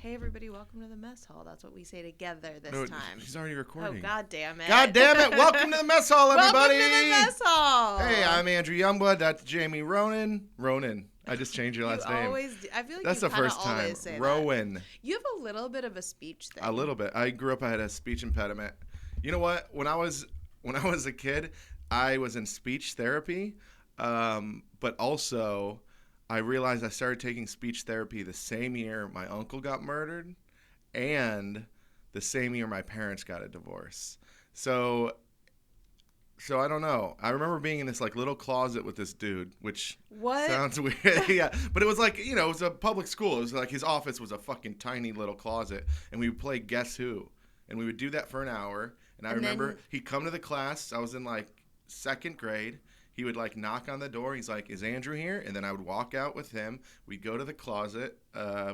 Hey, everybody, welcome to the mess hall. That's what we say together this time. He's already recording. Oh, God damn it. God damn it. Welcome to the mess hall, everybody. Welcome to the mess hall. Hey, I'm Andrew Youngblood. That's Jamie Ronan. I just changed your last name. I feel like that's you the first time. Always say Rowan. That. You have a little bit of a speech thing. A little bit. I grew up, I had a speech impediment. You know what? When I was a kid, I was in speech therapy, but also I realized I started taking speech therapy the same year my uncle got murdered and the same year my parents got a divorce. So I don't know. I remember being in this like little closet with this dude, which sounds weird. Yeah, but it was like, it was a public school. It was like his office was a fucking tiny little closet, and we would play Guess Who, and we would do that for an hour. And I remember he'd come to the class. I was in like second grade. He would like knock on the door. He's like, "Is Andrew here?" And then I would walk out with him. We'd go to the closet.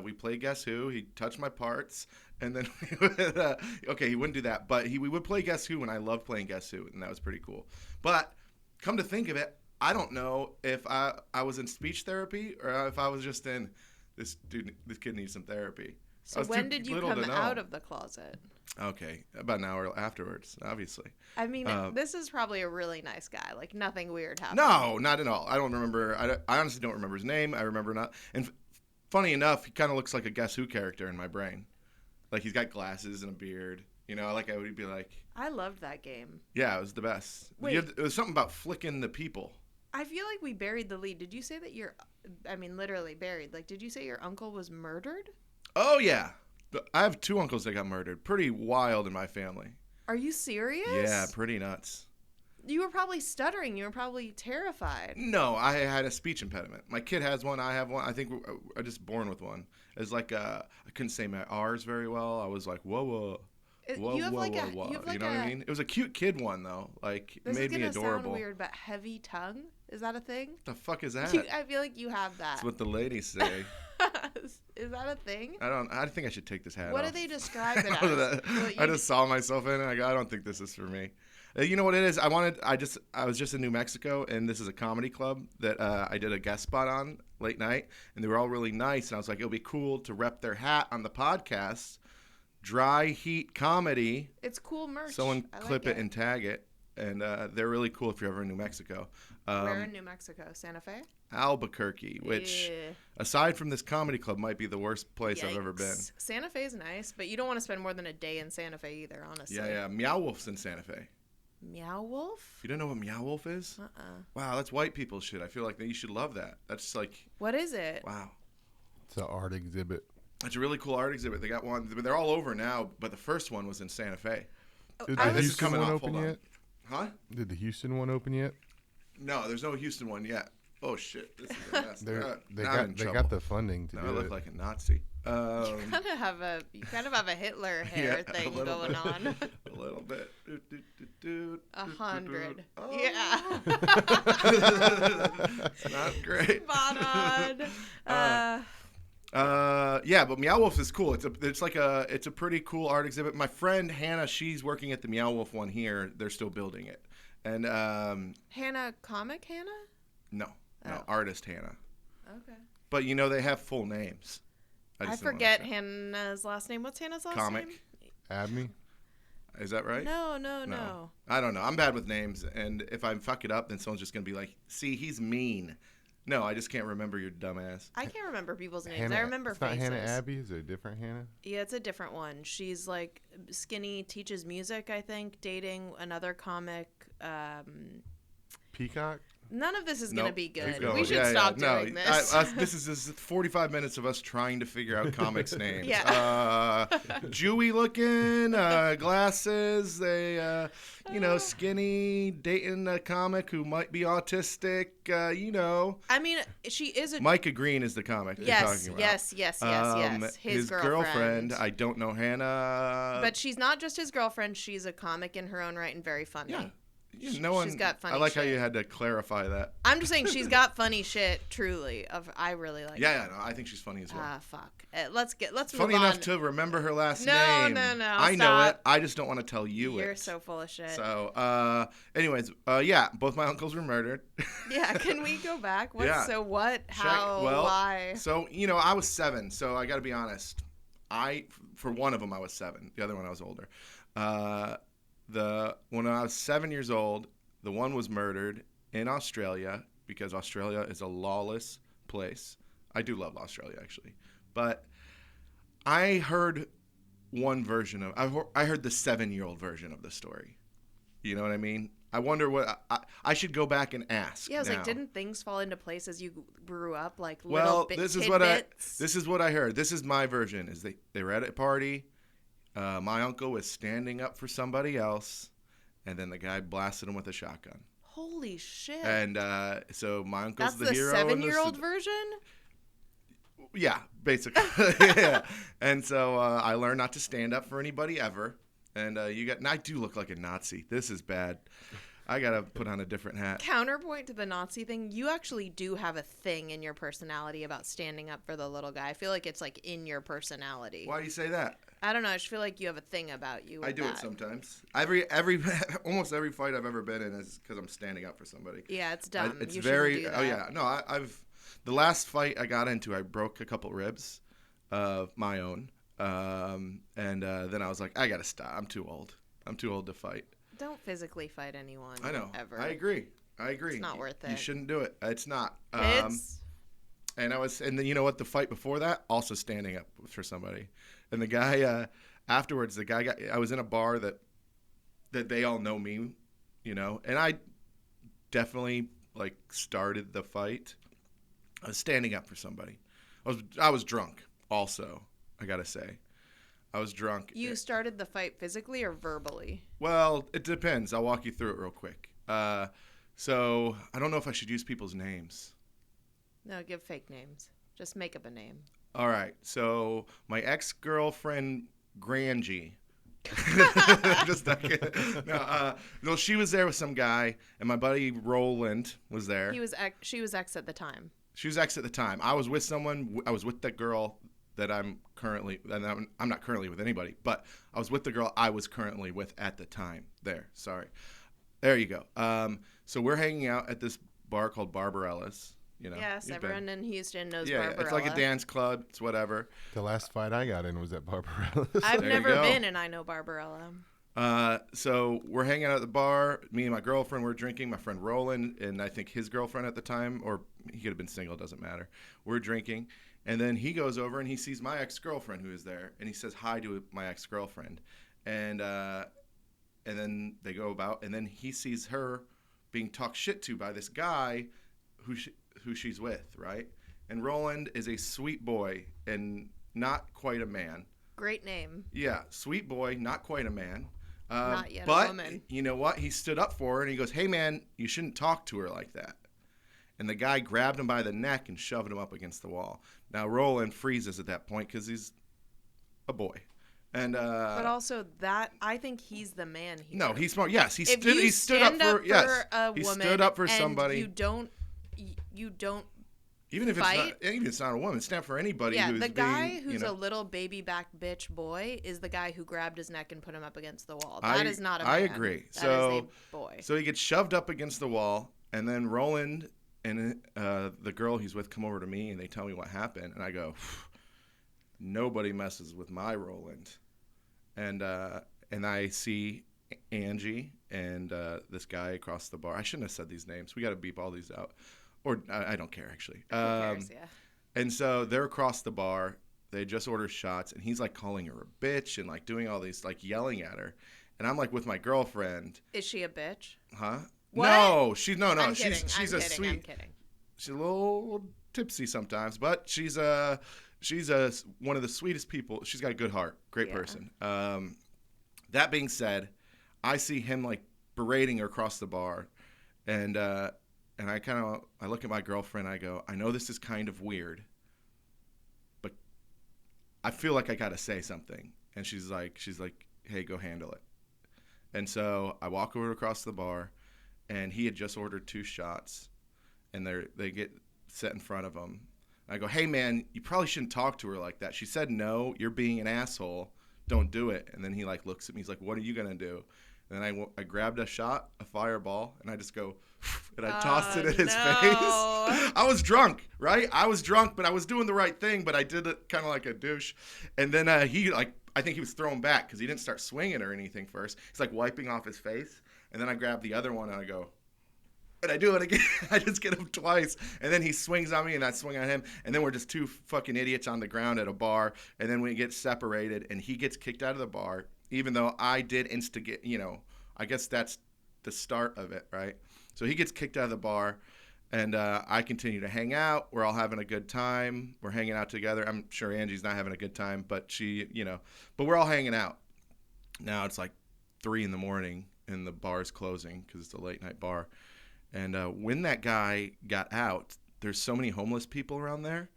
We play Guess Who. He'd touch my parts. And then he would, he wouldn't do that. But we would play Guess Who, and I loved playing Guess Who. And that was pretty cool. But come to think of it, I don't know if I was in speech therapy or if I was just in, this kid needs some therapy. So when did you come out of the closet? Okay, about an hour afterwards, obviously. I mean, this is probably a really nice guy. Like, nothing weird happened. No, not at all. I don't remember. I honestly don't remember his name. I remember not. And funny enough, he kind of looks like a Guess Who character in my brain. Like, he's got glasses and a beard. I would be like... I loved that game. Yeah, it was the best. Wait. It was something about flicking the people. I feel like we buried the lead. Did you say that literally buried. Like, did you say your uncle was murdered? Oh, yeah. I have two uncles that got murdered. Pretty wild in my family. Are you serious? Yeah, pretty nuts. You were probably stuttering. You were probably terrified. No, I had a speech impediment. My kid has one. I have one. I think I'm just born with one. It's like I couldn't say my R's very well. I was like, whoa, whoa. Whoa, you have whoa, like whoa, a, whoa. You have like You know what I mean? It was a cute kid one, though. Like, it made me adorable. This is going to sound weird, but heavy tongue? Is that a thing? The fuck is that? I feel like you have that. That's what the ladies say. Is that a thing? I think I should take this hat What off. do they describe it as? I just saw myself in it. I don't think this is for me. You know what it is? I was just in New Mexico, and this is a comedy club that I did a guest spot on late night, and they were all really nice. And I was like, it'll be cool to rep their hat on the podcast. Dry Heat Comedy. It's cool merch. Someone clip it and tag it, and they're really cool if you're ever in New Mexico. Where in New Mexico? Santa Fe? Albuquerque, which, aside from this comedy club, might be the worst place I've ever been. Santa Fe is nice, but you don't want to spend more than a day in Santa Fe either, honestly. Yeah. Meow Wolf's in Santa Fe. Meow Wolf? You don't know what Meow Wolf is? Wow, that's white people shit. I feel like you should love that. That's like... What is it? Wow. It's an art exhibit. It's a really cool art exhibit. They got one. They're all over now, but the first one was in Santa Fe. Did the this is coming one off. open Hold on. yet? Huh? Did the Houston one open yet? No, there's no Houston one yet. Oh shit! This is a mess. They got the funding to do it. I look like a Nazi. You kind of have a Hitler hair thing going on. A little bit. 100. Oh. Yeah. It's not great. Spot on. Yeah, but Meow Wolf is cool. It's a pretty cool art exhibit. My friend Hannah, she's working at the Meow Wolf one here. They're still building it. And Hannah, comic Hannah? No, artist Hannah. Okay. But they have full names. I forget Hannah's last name. What's Hannah's last name? Abney. Is that right? No. I don't know. I'm bad with names, and if I fuck it up, then someone's just gonna be like, "See, he's mean." No, I just can't remember your dumbass. I can't remember people's names. I remember faces. It's not Hannah Abbey? Is it a different Hannah? Yeah, it's a different one. She's like skinny, teaches music, I think, dating another comic. Peacock? None of this is going to be good. We should stop doing this. This is 45 minutes of us trying to figure out comics' names. Yeah. Jewy looking, glasses, skinny, dating a comic who might be autistic, I mean, she is a... Micah Green is the comic you're talking about. Yes. His girlfriend, I don't know Hannah. But she's not just his girlfriend. She's a comic in her own right and very funny. Yeah. She's got funny. I like shit. how you had to clarify that. I'm just saying she's got funny shit. Truly, I really like. Yeah, no, I think she's funny as well. Fuck. Let's move on. Funny enough to remember her last name. No. I know it. I just don't want to tell you it. You're so full of shit. So, anyways, both my uncles were murdered. Yeah, can we go back? Yeah. So what? How? Why? So I was 7. So I got to be honest. for one of them I was 7. The other one I was older. When I was 7 years old, the one was murdered in Australia because Australia is a lawless place. I do love Australia actually, but I heard one version of I heard the 7-year-old version of the story. You know what I mean? I wonder what I should go back and ask. Yeah, I was now. like, didn't things fall into place as you grew up, like well, little this is what I heard. This is my version. Is they were at a party. My uncle was standing up for somebody else, and then the guy blasted him with a shotgun. Holy shit! And so my uncle's That's the hero. That's the 7-year-old version. Yeah, basically. Yeah. And so I learned not to stand up for anybody ever. And and I do look like a Nazi. This is bad. I gotta put on a different hat. Counterpoint to the Nazi thing, you actually do have a thing in your personality about standing up for the little guy. I feel like it's like in your personality. Why do you say that? I don't know. I just feel like you have a thing about you. I do it sometimes. Almost every fight I've ever been in is because I'm standing up for somebody. Yeah, it's dumb. It's you very. Do that. Oh yeah, no. I've the last fight I got into, I broke a couple ribs of my own, and then I was like, I gotta stop. I'm too old. I'm too old to fight. Don't physically fight anyone. I know. Ever. I agree. It's not worth it. You shouldn't do it. It's not. Kids. And then you know what? The fight before that, also standing up for somebody. And the guy afterwards, I was in a bar that they all know me, you know, and I definitely like started the fight. I was standing up for somebody. I was drunk. Also, I gotta say. I was drunk. You started the fight physically or verbally? Well, it depends. I'll walk you through it real quick. So I don't know if I should use people's names. No, give fake names. Just make up a name. All right. So my ex-girlfriend, Grangie. Just no, she was there with some guy, and my buddy Roland was there. She was ex at the time. She was ex at the time. I was with someone. I was with that girl that I'm not currently with anybody, but I was with the girl I was currently with at the time. There you go. So we're hanging out at this bar called Barbarella's. You know, yes, everyone in Houston knows Barbarella. Yeah, it's like a dance club. It's whatever. The last fight I got in was at Barbarella's. I've never been, and I know Barbarella. So we're hanging out at the bar. Me and my girlfriend were drinking. My friend Roland and I think his girlfriend at the time, or he could have been single, doesn't matter. We're drinking. And then he goes over and he sees my ex-girlfriend who is there, and he says hi to my ex-girlfriend, and then they go about, and then he sees her being talked shit to by this guy who she's with, right? And Roland is a sweet boy and not quite a man. Great name. Yeah, sweet boy, not quite a man. Not yet but a woman. You know what? He stood up for her and he goes, "Hey man, you shouldn't talk to her like that." And the guy grabbed him by the neck and shoved him up against the wall. Now Roland freezes at that point because he's a boy. And but also I think he's the man here. No, he's smart. Yes, he stood up for a woman. He stood up for somebody. You don't even if fight? it's not a woman, stand for anybody. Yeah, who's the guy who's a little baby back bitch boy is the guy who grabbed his neck and put him up against the wall. That is not a man. I agree. That is a boy. So he gets shoved up against the wall, and then Roland and the girl he's with come over to me and they tell me what happened, and I go, nobody messes with my Roland. And I see Angie and this guy across the bar. I shouldn't have said these names. We got to beep all these out. Or I don't care, actually. Who cares, yeah. And so they're across the bar. They just ordered shots, and he's like calling her a bitch and like doing all these, like yelling at her. And I'm like with my girlfriend. Is she a bitch? Huh? What? No, she's I'm she's kidding, a sweet. I'm kidding. She's a little tipsy sometimes, but she's one of the sweetest people. She's got a good heart, great person. That being said, I see him like berating her across the bar, and I look at my girlfriend. I go, I know this is kind of weird, but I feel like I got to say something. And she's like, hey, go handle it. And so I walk over across the bar, and he had just ordered 2 shots, and they get set in front of him. I go, hey man, you probably shouldn't talk to her like that. She said no, you're being an asshole. Don't do it. And then he like looks at me. He's like, what are you gonna do? And then I grabbed a fireball, and I just go, and I tossed it in his no. face. I was drunk, right? I was drunk, but I was doing the right thing, but I did it kind of like a douche. And then I think he was thrown back because he didn't start swinging or anything first. He's like wiping off his face. And then I grab the other one, and I go, and I do it again. I just get him twice. And then he swings on me, and I swing on him. And then we're just two fucking idiots on the ground at a bar. And then we get separated, and he gets kicked out of the bar, even though I did instigate, I guess that's the start of it, right? So he gets kicked out of the bar, and I continue to hang out. We're all having a good time. We're hanging out together. I'm sure Angie's not having a good time, but but we're all hanging out. Now it's like 3 a.m, and the bar's closing because it's a late-night bar. And when that guy got out, there's so many homeless people around there.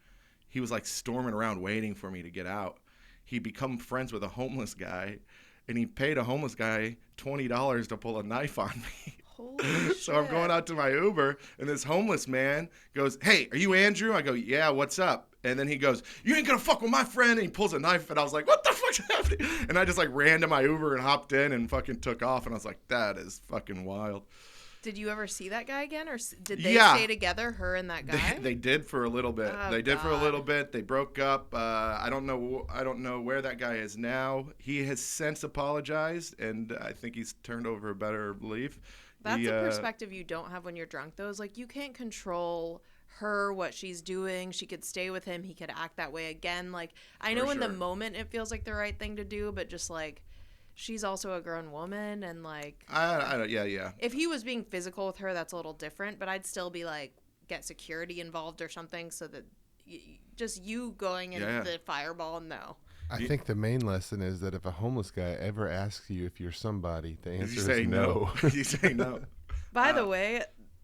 He was like storming around waiting for me to get out. He become friends with a homeless guy, and he paid a homeless guy $20 to pull a knife on me. Holy So I'm going out to my Uber, and this homeless man goes, "Hey, are you Andrew?" I go, "Yeah, what's up?" And then he goes, "You ain't gonna fuck with my friend." And he pulls a knife, and I was like, "What the fuck's happening?" And I just like ran to my Uber and hopped in and fucking took off. And I was like, that is fucking wild. Did you ever see that guy again, or did they Yeah. stay together, her and that guy? They did for a little bit. Oh, They did for a God. little bit. They broke up. I don't know where that guy is now. He has since apologized, and I think he's turned over a better leaf. That's a perspective you don't have when you're drunk, though. Is like you can't control her, what she's doing. She could stay with him. He could act that way again. Like, I know For in the sure. moment it feels like the right thing to do, but just like she's also a grown woman, and like Yeah. if he was being physical with her, that's a little different. But I'd still be like, get security involved or something, so that just you going in Yeah. the fireball, no. I think the main lesson is that if a homeless guy ever asks you if you're somebody, the You answer say is no. no. You say no. By the way,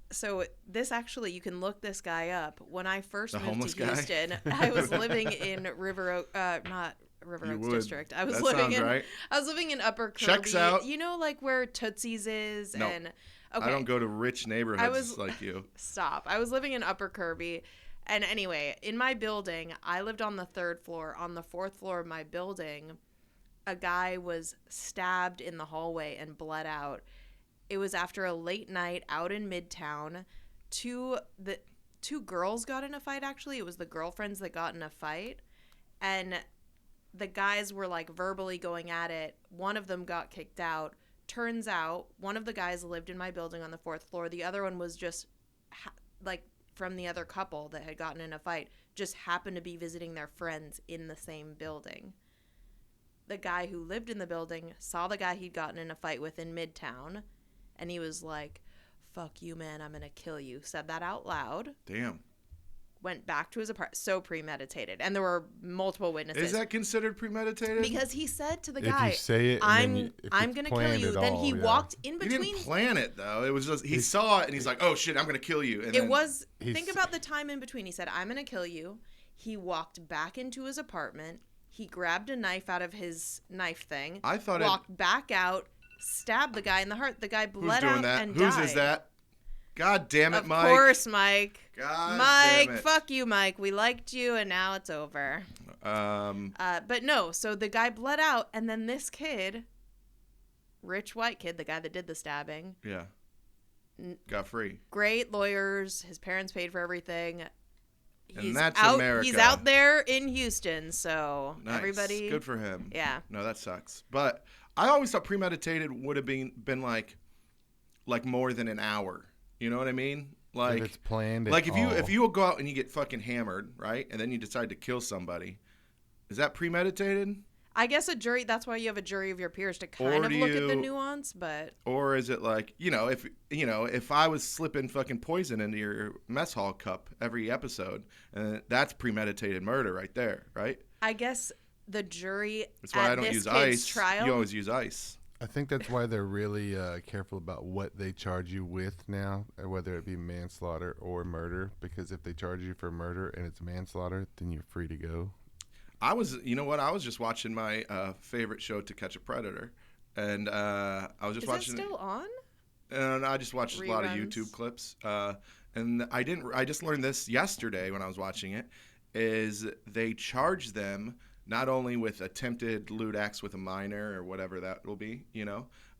so this actually, you can look this guy up. When I first The moved homeless to guy? Houston, I was living in River Oak, not River You Oaks would. District. I was That living sounds in right. I was living in Upper Kirby. Checks out. You know, like where Tootsie's is, No. and okay, I don't go to rich neighborhoods was- like you. stop. I was living in Upper Kirby. And anyway, in my building, I lived on the 3rd floor. On the 4th floor of my building, a guy was stabbed in the hallway and bled out. It was after a late night out in Midtown. Two girls got in a fight, actually. It was the girlfriends that got in a fight. And the guys were like verbally going at it. One of them got kicked out. Turns out one of the guys lived in my building on the 4th floor. The other one was just like from the other couple that had gotten in a fight, just happened to be visiting their friends in the same building. The guy who lived in the building saw the guy he'd gotten in a fight with in Midtown, and he was like, "Fuck you, man, I'm gonna kill you." Said that out loud. Damn. Went back to his apartment. So premeditated. And there were multiple witnesses. Is that considered premeditated? Because he said to the If guy, you say it, and I'm then if I'm it's gonna kill planned you. at Then all, he yeah. walked in he between. didn't plan it though. It was just he saw it and he's like, "Oh shit, I'm gonna kill you." And It then, was, He's- think about the time in between. He said, "I'm going to kill you." He walked back into his apartment. He grabbed a knife out of his knife thing. I thought it- walked back out, stabbed the guy in the heart. The guy Who's bled doing out that? and Whose died. is that? God damn it, Of Mike. course, Mike. God Mike, damn it. fuck you, Mike. We liked you, and now it's over. But no, so the guy bled out, and then this kid, rich white kid, the guy that did the stabbing, Yeah. Got free. great lawyers. His parents paid for everything. And that's out, America. He's out there in Houston, so Nice. everybody. Good for him. Yeah. No, that sucks. But I always thought premeditated would have been like more than an hour. You know what I mean? Like if it's planned, like at if all. you go out and you get fucking hammered, right? And then you decide to kill somebody. Is that premeditated? I guess a jury. That's why you have a jury of your peers to kind Or of do look at the you- nuance. But Or is it like, if I was slipping fucking poison into your mess hall cup every episode, that's premeditated murder right there, right? I guess the jury That's why at I don't this use kid's ice. trial. You always use ice. I think that's why they're really careful about what they charge you with now, whether it be manslaughter or murder. Because if they charge you for murder and it's manslaughter, then you're free to go. I was just watching my favorite show, To Catch a Predator, and I was just Is watching it still on? and I just watched a lot of Reruns? YouTube clips. And I just learned this yesterday when I was watching it. Is they charge them not only with attempted lewd acts with a minor or whatever that will be,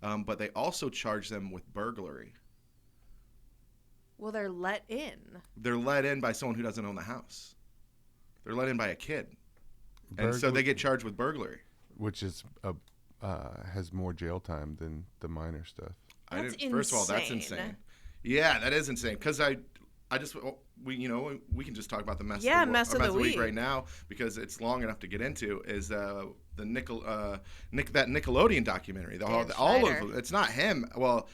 but they also charge them with burglary. Well, they're let in. They're let in by someone who doesn't own the house. They're let in by a kid. And so they get charged with burglary. Which is has more jail time than the minor stuff. That's First of all, that's insane. insane. Yeah, that is insane. Because we can just talk about the mess mess of the week week right now because it's long enough to get into. Is that Nickelodeon documentary? All of them. It's not him. Well,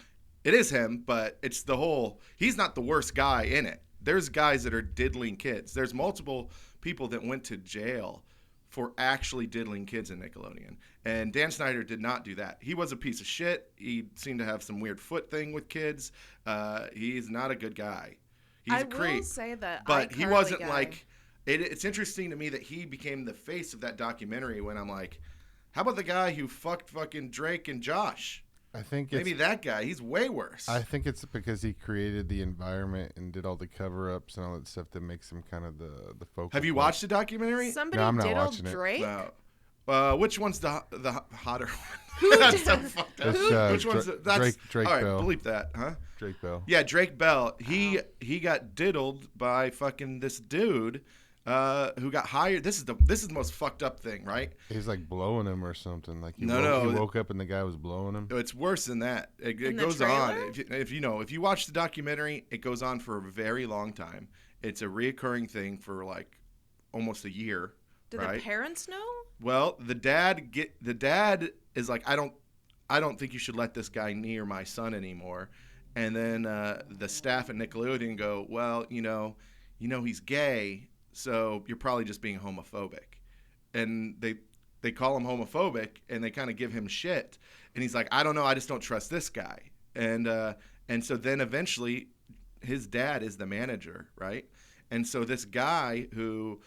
it is him, but it's the whole. He's not the worst guy in it. There's guys that are diddling kids. There's multiple people that went to jail for actually diddling kids in Nickelodeon. And Dan Snyder did not do that. He was a piece of shit. He seemed to have some weird foot thing with kids. He's not a good guy. He's a creep. I will say that but he wasn't like... It's interesting to me that he became the face of that documentary when I'm like, how about the guy who fucked fucking Drake and Josh? I think maybe that guy. He's way worse. I think it's because he created the environment and did all the cover-ups and all that stuff that makes him kind of the focal. Have you watched the documentary? Somebody diddled Drake? No. Which one's the hotter one? That's so fucked up. Which one's Drake all right, Bell. Bleep that, huh? Drake Bell. Yeah, Drake Bell. He got diddled by fucking this dude who got hired. This is the most fucked up thing, right? He's like blowing him or something. Like he woke up and the guy was blowing him. It's worse than that. It goes on. If you watch the documentary, it goes on for a very long time. It's a reoccurring thing for like almost a year. Do the parents know? Well, the dad is like, I don't think you should let this guy near my son anymore. And then the staff at Nickelodeon go, well, he's gay, so you're probably just being homophobic. And they call him homophobic, and they kind of give him shit. And he's like, I don't know, I just don't trust this guy. And so then eventually his dad is the manager, right? And so this guy who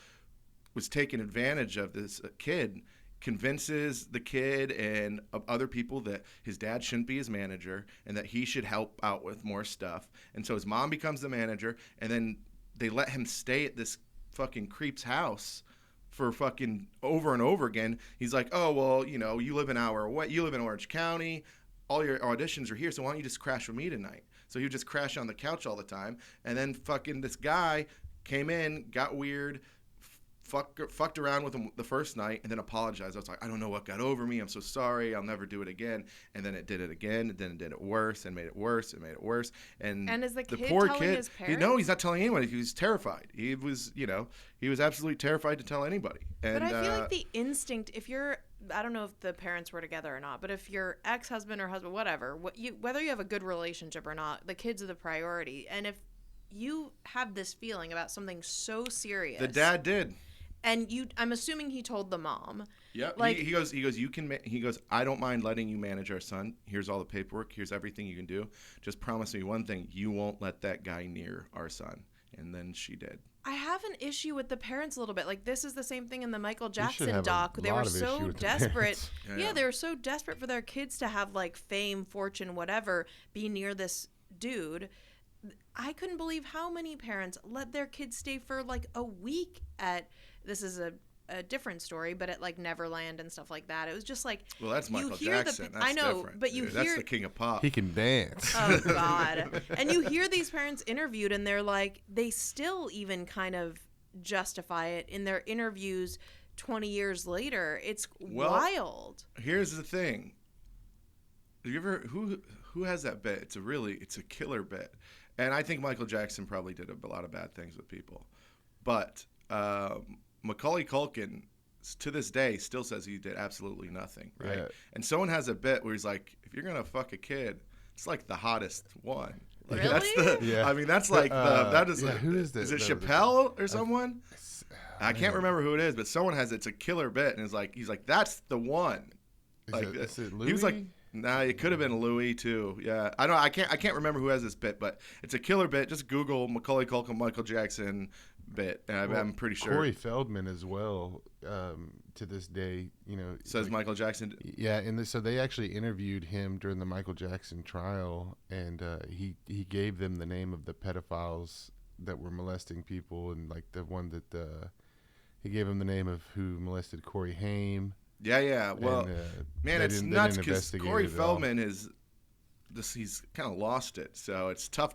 was taking advantage of this kid convinces the kid and other people that his dad shouldn't be his manager and that he should help out with more stuff. And so his mom becomes the manager, and then they let him stay at this fucking creep's house for fucking over and over again. He's like, oh, well, you live an hour away. You live in Orange County. All your auditions are here, so why don't you just crash with me tonight? So he would just crash on the couch all the time. And then fucking this guy came in, got weird, fucked around with him the first night, and then apologized. I was like, I don't know what got over me. I'm so sorry. I'll never do it again. And then it did it again, and then it did it worse, and made it worse, and made it worse. And is the kid poor telling his parents? No, he's not telling anyone. He was terrified. He was absolutely terrified to tell anybody. And, but I feel like the instinct, I don't know if the parents were together or not, but if your ex-husband or husband, whatever, whether you have a good relationship or not, the kids are the priority. And if you have this feeling about something so serious, the dad did. And I'm assuming he told the mom. Yeah. Like, he goes, I don't mind letting you manage our son. Here's all the paperwork. Here's everything you can do. Just promise me one thing. You won't let that guy near our son. And then she did. I have an issue with the parents a little bit. Like, this is the same thing in the Michael Jackson doc. They were so desperate. Yeah, they were so desperate for their kids to have, like, fame, fortune, whatever, be near this dude. I couldn't believe how many parents let their kids stay for, like, a week at... This is a different story, but at like Neverland and stuff like that, it was just like, well, that's Michael Jackson. That's I know, different. but you hear that's the king of pop. He can dance. Oh God! And you hear these parents interviewed, and they're like, they still even kind of justify it in their interviews 20 years later. It's wild. Here's the thing. Have you ever who has that bit? It's a killer bit, and I think Michael Jackson probably did a lot of bad things with people, but. Macaulay Culkin, to this day, still says he did absolutely nothing, right? Yeah. And someone has a bit where he's like, if you're going to fuck a kid, it's like the hottest one. Like, really? I mean, that's like that is. Who is this? Is it Chappelle or someone? I can't remember who it is, but someone has it's a killer bit, and he's like, that's the one. Is it Louis? He was like, nah, it could have been Louis too. Yeah, I can't remember who has this bit, but it's a killer bit. Just Google Macaulay Culkin, Michael Jackson bit, and I'm pretty sure. Corey Feldman as well. To this day, says like, Michael Jackson. Yeah, and so they actually interviewed him during the Michael Jackson trial, and he gave them the name of the pedophiles that were molesting people, and like the one that He gave him the name of who molested Corey Haim. Yeah. Well, and, man, they it's didn't- they nuts didn't because investigate Corey it at all. Feldman he's kind of lost it. So it's tough.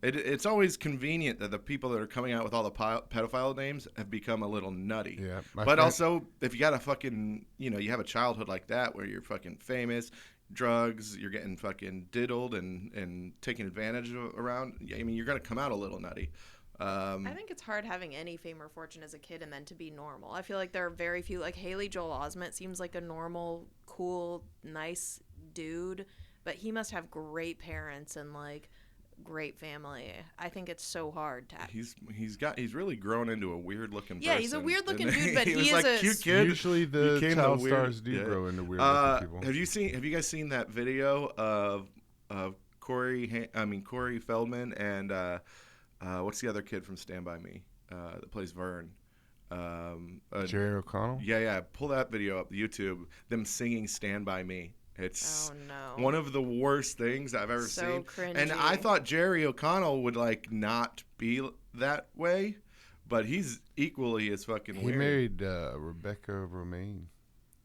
It's always convenient that the people that are coming out with all the pedophile names have become a little nutty. Yeah, But also, if you got a fucking, you have a childhood like that where you're fucking famous, drugs, you're getting fucking diddled and taken advantage of around, I mean, you're going to come out a little nutty. I think it's hard having any fame or fortune as a kid and then to be normal. I feel like there are very few, like Haley Joel Osment seems like a normal, cool, nice dude, but he must have great parents and like great family. I think it's so hard to He's really grown into a weird looking person. Yeah, he's a weird looking And dude, but he was he like, is a cute kid. Usually the Became child weird- stars do yeah. grow into weird looking people. Have you guys seen that video of Corey Feldman and what's the other kid from Stand By Me that plays Vern? Jerry O'Connell? Yeah. Pull that video up YouTube. Them singing Stand By Me. It's Oh no. one of the worst things I've ever So seen. cringy. And I thought Jerry O'Connell would like not be that way, but he's equally as fucking He weird. married Rebecca Romaine.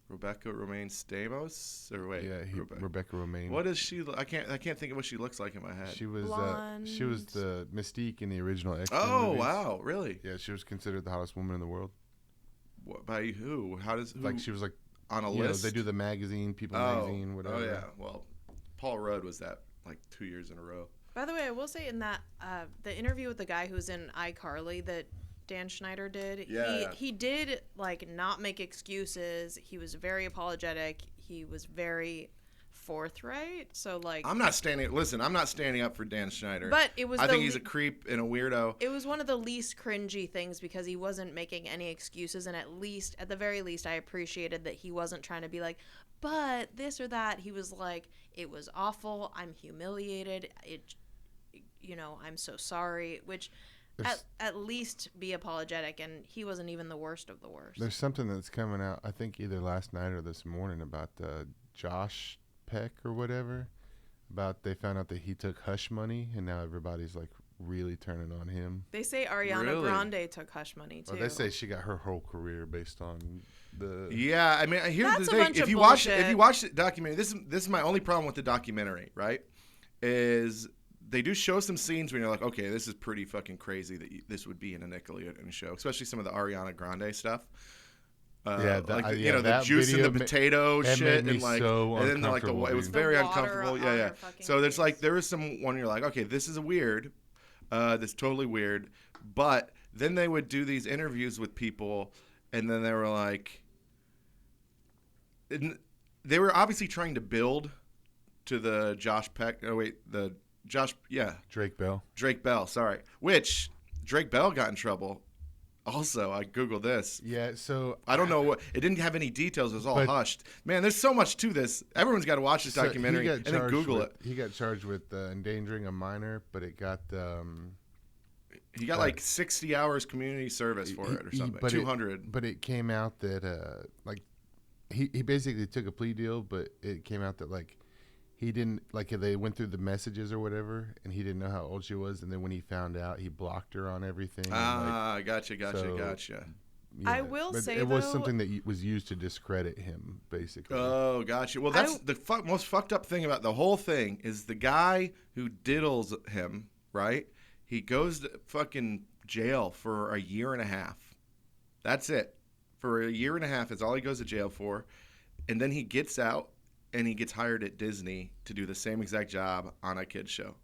Rebecca Romaine Stamos, or wait, Yeah, Rebecca Romaine. What is she? I can't think of what she looks like in my head. She was Blonde. the Mystique in the original X-Men Oh movies. wow, really? Yeah, she was considered the hottest woman in the world. What, by who? How does who? Like she was like on a you know, list? they do the magazine, People magazine, whatever. Oh yeah. Well, Paul Rudd was that like 2 years in a row. By the way, I will say in that the interview with the guy who's in iCarly that Dan Schneider did, Yeah. he did like not make excuses. He was very apologetic. He was very forthright. So like I'm not standing up for Dan Schneider. But it was I the think he's a creep and a weirdo. it was one of the least cringy things because he wasn't making any excuses, and at the very least I appreciated that he wasn't trying to be like, but this or that. He was like, it was awful, I'm humiliated, I'm so sorry, which at least be apologetic, and he wasn't even the worst of the worst. There's something that's coming out, I think either last night or this morning, about Josh Peck or whatever. About they found out that he took hush money, and now everybody's like really turning on him. They say Ariana Really? Grande took hush money too. Well, they say she got her whole career based on the. Yeah, I mean, here's That's the a thing: bunch if of you bullshit. watch the documentary, this is my only problem with the documentary, right? Is they do show some scenes where you're like, okay, this is pretty fucking crazy that this would be in a Nickelodeon show, especially some of the Ariana Grande stuff. The that juice and video the potato that shit, made me and like, so and then like uncomfortable, it was dude. very The water uncomfortable. on Yeah. her fucking So there's face. like there is some one you're like, okay, this is weird, that's totally weird, but then they would do these interviews with people, and then they were like, they were obviously trying to build to the Drake Bell. Drake Bell, sorry, which Drake Bell got in trouble. Also, I Googled this. Yeah, so I don't know what it didn't have any details. It was all But- hushed. Man, there's so much to this. Everyone's got to watch this so he documentary got and then charged Google with- it. He got charged with endangering a minor, but it got He got like 60 hours community service for it or something. but 200. But it came out that like he basically took a plea deal, but it came out that like he didn't like they went through the messages or whatever, and he didn't know how old she was, and then when he found out, he blocked her on everything. Gotcha. I will but say, it was though- something that was used to discredit him, basically. Oh, gotcha. Well, that's the most fucked up thing about the whole thing is the guy who diddles him, right? He goes to fucking jail for a year and a half. That's it. For a year and a half is all he goes to jail for. And then he gets out and he gets hired at Disney to do the same exact job on a kid's show.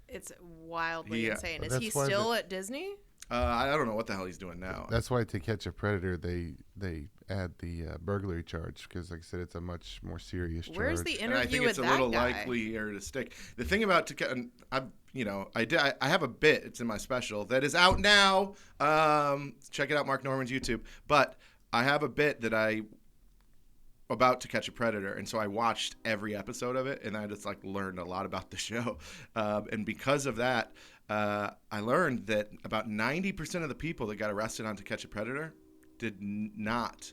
It's wildly Yeah. insane. But Is he that's why still at Disney? I don't know what the hell he's doing now. That's why To Catch a Predator they add the burglary charge because, like I said, it's a much more serious charge. Where's the And I interview think with it's a that little guy? likelier to stick. The thing about I have a bit. It's in my special that is out now. Check it out, Mark Norman's YouTube. But I have a bit that I about To Catch a Predator, and so I watched every episode of it, and I just like learned a lot about the show. And because of that, I learned that about 90% of the people that got arrested on To Catch a Predator did not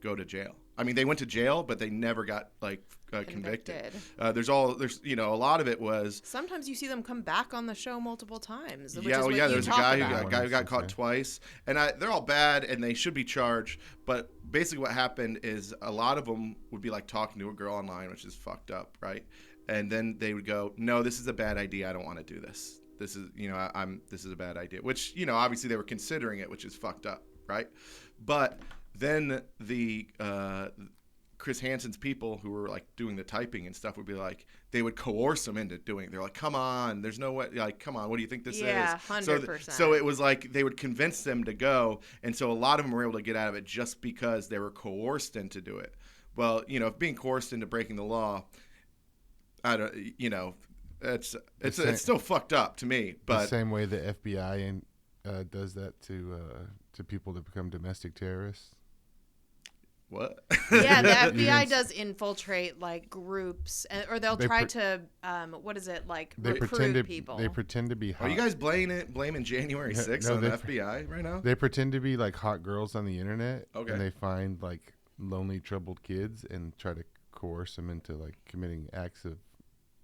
go to jail. I mean, they went to jail, but they never got like convicted. There's a lot of it was. Sometimes you see them come back on the show multiple times. Which Yeah, is what yeah. you There's a talk guy about. who got caught twice, and they're all bad, and they should be charged. But basically, what happened is a lot of them would be like talking to a girl online, which is fucked up, right? And then they would go, "No, this is a bad idea. I don't want to do this. This is, this is a bad idea." Which, obviously they were considering it, which is fucked up, right? But then the Chris Hansen's people who were like doing the typing and stuff would be like, they would coerce them into doing it. They're like, "Come on, there's no way. Like, come on, what do you think this is?" Yeah, 100%. So it was like they would convince them to go, and so a lot of them were able to get out of it just because they were coerced into do it. Well, being coerced into breaking the law, I don't, it's still fucked up to me. But the same way the FBI does that to people that become domestic terrorists. What? Yeah, the FBI does infiltrate like groups, or they'll try to recruit people. They pretend to be hot. Are you guys blaming January 6th on the FBI right now? They pretend to be like hot girls on the internet, Okay. and they find like lonely, troubled kids and try to coerce them into like committing acts of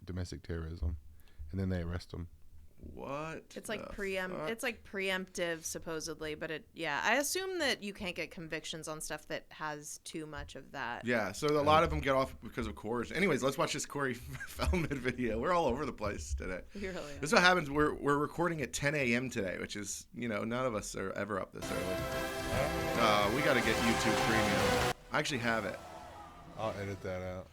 domestic terrorism, and then they arrest them. What? It's like preemptive supposedly, but I assume that you can't get convictions on stuff that has too much of that. Yeah, so a lot of them get off because of coercion. Anyways, let's watch this Corey Feldman video. We're all over the place today. You really This is what happens. We're recording at 10 a.m. today, which is, none of us are ever up this early. We got to get YouTube Premium. I actually have it. I'll edit that out.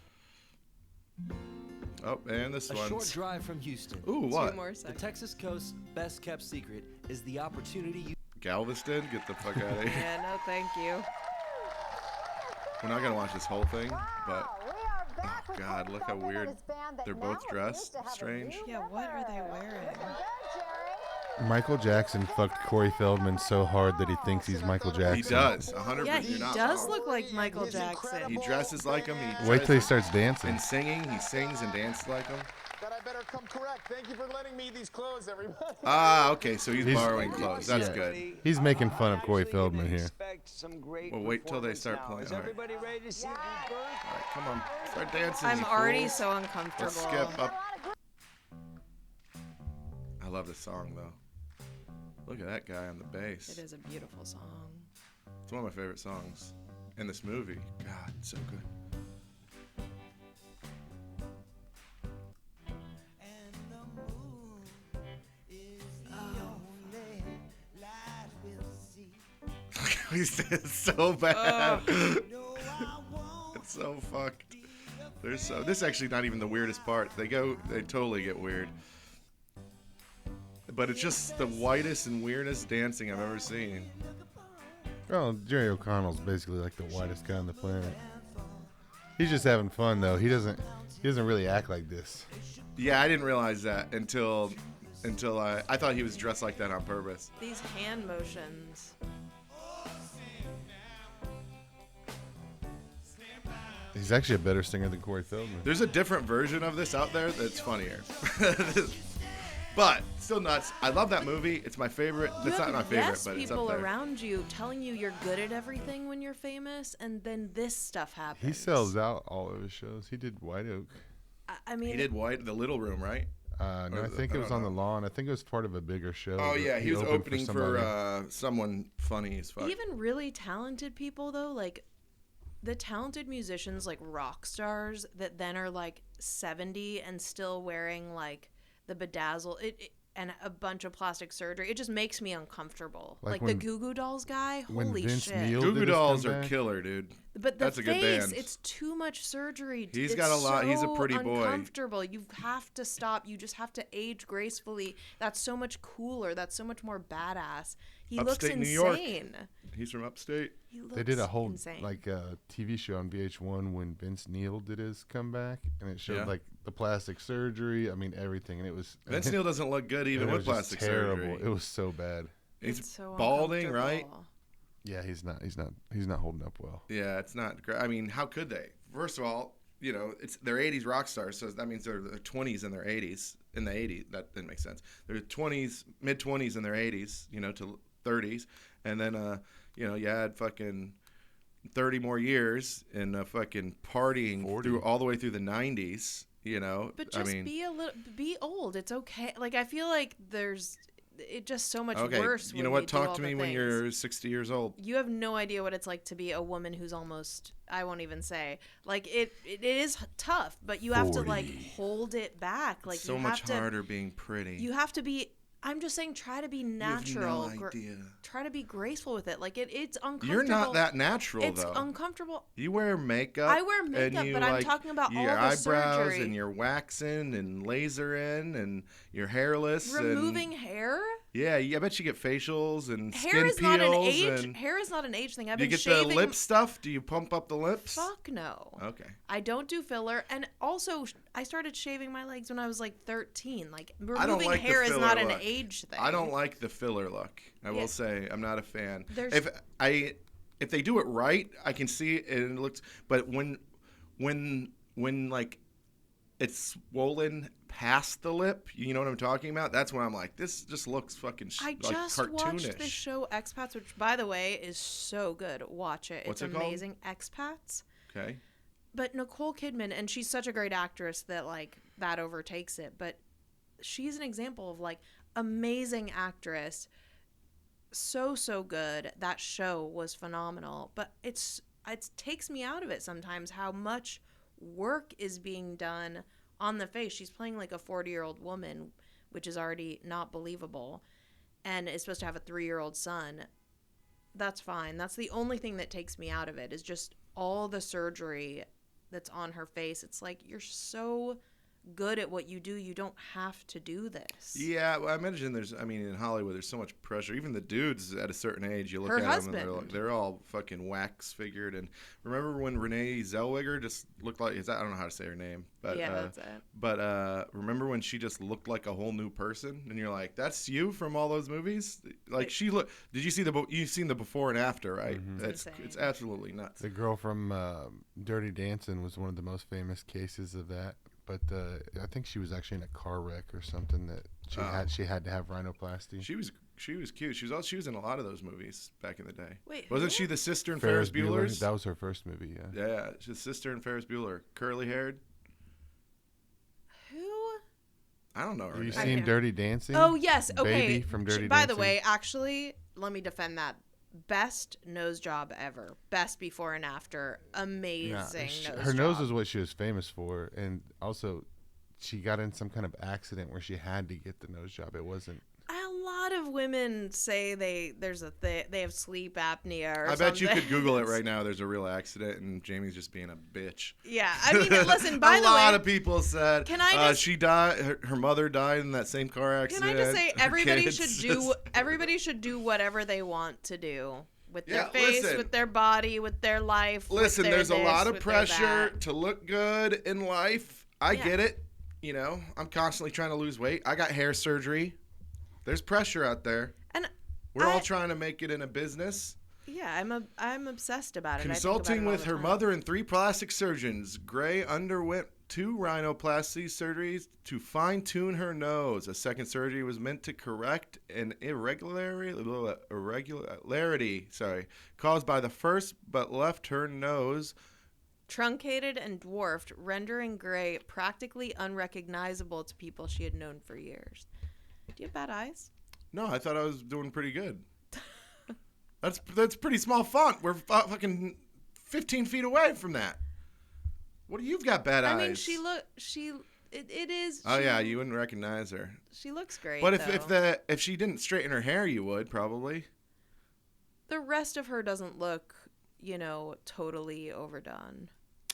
Oh, and this one's... A short drive from Houston. Ooh, what? 2 more The seconds. Texas coast's best-kept secret is the opportunity you... Galveston? Get the fuck out of here. Yeah, no, thank you. We're not going to watch this whole thing, but... Oh, God, look how weird they're both dressed. Strange. Yeah, what are they wearing? Michael Jackson fucked Corey Feldman so hard that he thinks he's Michael Jackson. He does. 100%. Yeah, he You're not does wrong. look like Michael Jackson. He dresses like him. Wait till he starts dancing. And singing. He sings and dances like him. That I better come correct. Thank you for letting me these clothes, everybody. Ah, okay, so he's borrowing clothes. That's Yeah. good. He's making fun of Corey Feldman here. Well, wait till they start playing. Is All right. everybody ready to see these birds? All right, come on. Start dancing. I'm you already fools. so uncomfortable. Let's skip up. I love this song, though. Look at that guy on the bass. It is a beautiful song. It's one of my favorite songs in this movie. God, it's so good. It's so bad. It's so fucked. This is actually not even the weirdest part. They totally get weird. But it's just the whitest and weirdest dancing I've ever seen. Well, Jerry O'Connell's basically like the whitest guy on the planet. He's just having fun though. He doesn't really act like this. Yeah, I didn't realize that until I thought he was dressed like that on purpose. These hand motions. He's actually a better singer than Corey Feldman. There's a different version of this out there that's funnier. But still nuts. I love that movie. It's my favorite. It's not my favorite, Yes, but it's up people there. around you telling you you're good at everything when you're famous, and then this stuff happens. He sells out all of his shows. He did White Oak. I mean, He did the Little Room, right? No, I think it was on the lawn. I think it was part of a bigger show. Oh that yeah, he was opened opening somebody. for someone funny as fuck. even really talented people though, like the talented musicians, like rock stars that then are like 70 and still wearing like the bedazzle and a bunch of plastic surgery. It just makes me uncomfortable. Like the when- Goo Goo Dolls guy, when holy Vince shit. Neil Goo did Goo his Dolls are comeback. killer, dude. But the That's a face, good band. it's too much surgery. He's It's got a lot- he's a so pretty boy. Uncomfortable. You have to stop. You just have to age gracefully. That's so much cooler. That's so much more badass. He Upstate New looks York. insane. He's from upstate. He looks They did a whole insane. TV show on VH1 when Vince Neil did his comeback, and it showed Yeah. like the plastic surgery. I mean everything, and it was Vince Neil doesn't look good even it with was just plastic terrible. surgery. It was so bad. He's It's so balding, right? uncomfortable. Yeah, he's not holding up well. Yeah, it's not great. I mean, how could they? First of all, it's they're 80s rock stars, so that means they're 20s in their 80s. In the 80s, that didn't make sense. They're 20s, mid 20s in their 80s, to 30s, and then you had fucking 30 more years and fucking partying 40. through all the way through the 90s, you know. But just be old. It's okay. Like, I feel like it's just so much okay, worse. you know when what? do all Talk to the me when things. you're 60 years old. You have no idea what it's like to be a woman who's almost, I won't even say, like, it is tough, but you have to, like, 40. hold it back. Like, So you much have to, harder being pretty. you have to be, I'm just saying, try to be You natural. have no idea. Try to be graceful with it. Like, it's uncomfortable. You're not that natural, It's though. uncomfortable. You wear makeup. I wear and makeup, you, but I'm like, talking about your all the eyebrows surgery. and your waxing and lasering and you're hairless. Removing and, hair? yeah, I bet you get facials and Hair skin is peels. not an age. And Hair is not an age thing. I've you been get shaving. the lip stuff. Do you pump up the lips? Fuck no. Okay. I don't do filler, and also I started shaving my legs when I was like 13. Like, I don't removing like the hair is filler not an look. age thing. I don't like the filler look. I Yeah. will say I'm not a fan. There's- If they do it right, I can see it and it looks. But when like it's swollen past the lip, you know what I'm talking about? That's when I'm like, this just looks fucking I like just cartoonish. watched this show Expats, which, by the way, is so good. Watch it. What's it's it called? amazing. Expats. Okay. But Nicole Kidman, and she's such a great actress that, like, that overtakes it. But she's an example of, like, amazing actress. So good. That show was phenomenal. But it takes me out of it sometimes how much work is being done on the face. She's playing like a 40-year-old woman, which is already not believable, and is supposed to have a 3-year-old son. That's fine. That's the only thing that takes me out of it, is just all the surgery that's on her face. It's like, you're so good at what you do, you don't have to do this. Yeah, well, I imagine in Hollywood, there's so much pressure. Even the dudes at a certain age, you look Her at them and husband. they're all fucking wax figured. And remember when Renee Zellweger just looked like, I don't know how to say her name, but Yeah, that's it. But remember when she just looked like a whole new person, and you're like, that's you from all those movies? Like, she looked. Did you see you've seen the before and after, right? Mm-hmm. It's It's insane. absolutely nuts. The girl from Dirty Dancing was one of the most famous cases of that. But I think she was actually in a car wreck or something that she had to have rhinoplasty. She was cute. She was in a lot of those movies back in the day. Wait, Wasn't who? she the sister in Ferris Bueller's? That was her first movie. Yeah. Yeah, she's the sister in Ferris Bueller, curly haired. Who? I don't know her Have you name. seen can't- Dirty Dancing? Oh, yes. Okay. Baby from Dirty By the Dancing. way, actually, let me defend that. Best nose job ever. Best before and after. Amazing Nah, nose her nose job. is what she was famous for, and also she got in some kind of accident where she had to get the nose job. It wasn't. A lot of women say they have sleep apnea or I bet you something. could Google it right now. There's a real accident, and Jamie's just being a bitch. Yeah, I mean, listen. By a the lot way, of people said Can I just- she died. Her mother died in that same car Oh, can accident. I just say Her everybody kids should just- everybody should do whatever they want to do with their Yeah, face, listen. with their body, with their life. with Listen, their there's a this, lot of with their pressure that. to look good in life. I Yeah. get it. You know, I'm constantly trying to lose weight. I got hair surgery. There's pressure out there. And We're all I- trying to make it in a business. Yeah, I'm obsessed about it. I think Consulting about it all with the her time. mother and 3 plastic surgeons, Gray underwent 2 rhinoplasty surgeries to fine-tune her nose. A second surgery was meant to correct an irregularity caused by the first, but left her nose. Truncated and dwarfed, rendering Gray practically unrecognizable to people she had known for years. Do you have bad eyes? No, I thought I was doing pretty good. That's pretty small font. We're fucking 15 feet away from that. What do you've got bad eyes? I mean, it is. Oh yeah, you wouldn't recognize her. She looks great. But though. if she didn't straighten her hair, you would probably. The rest of her doesn't look, totally overdone.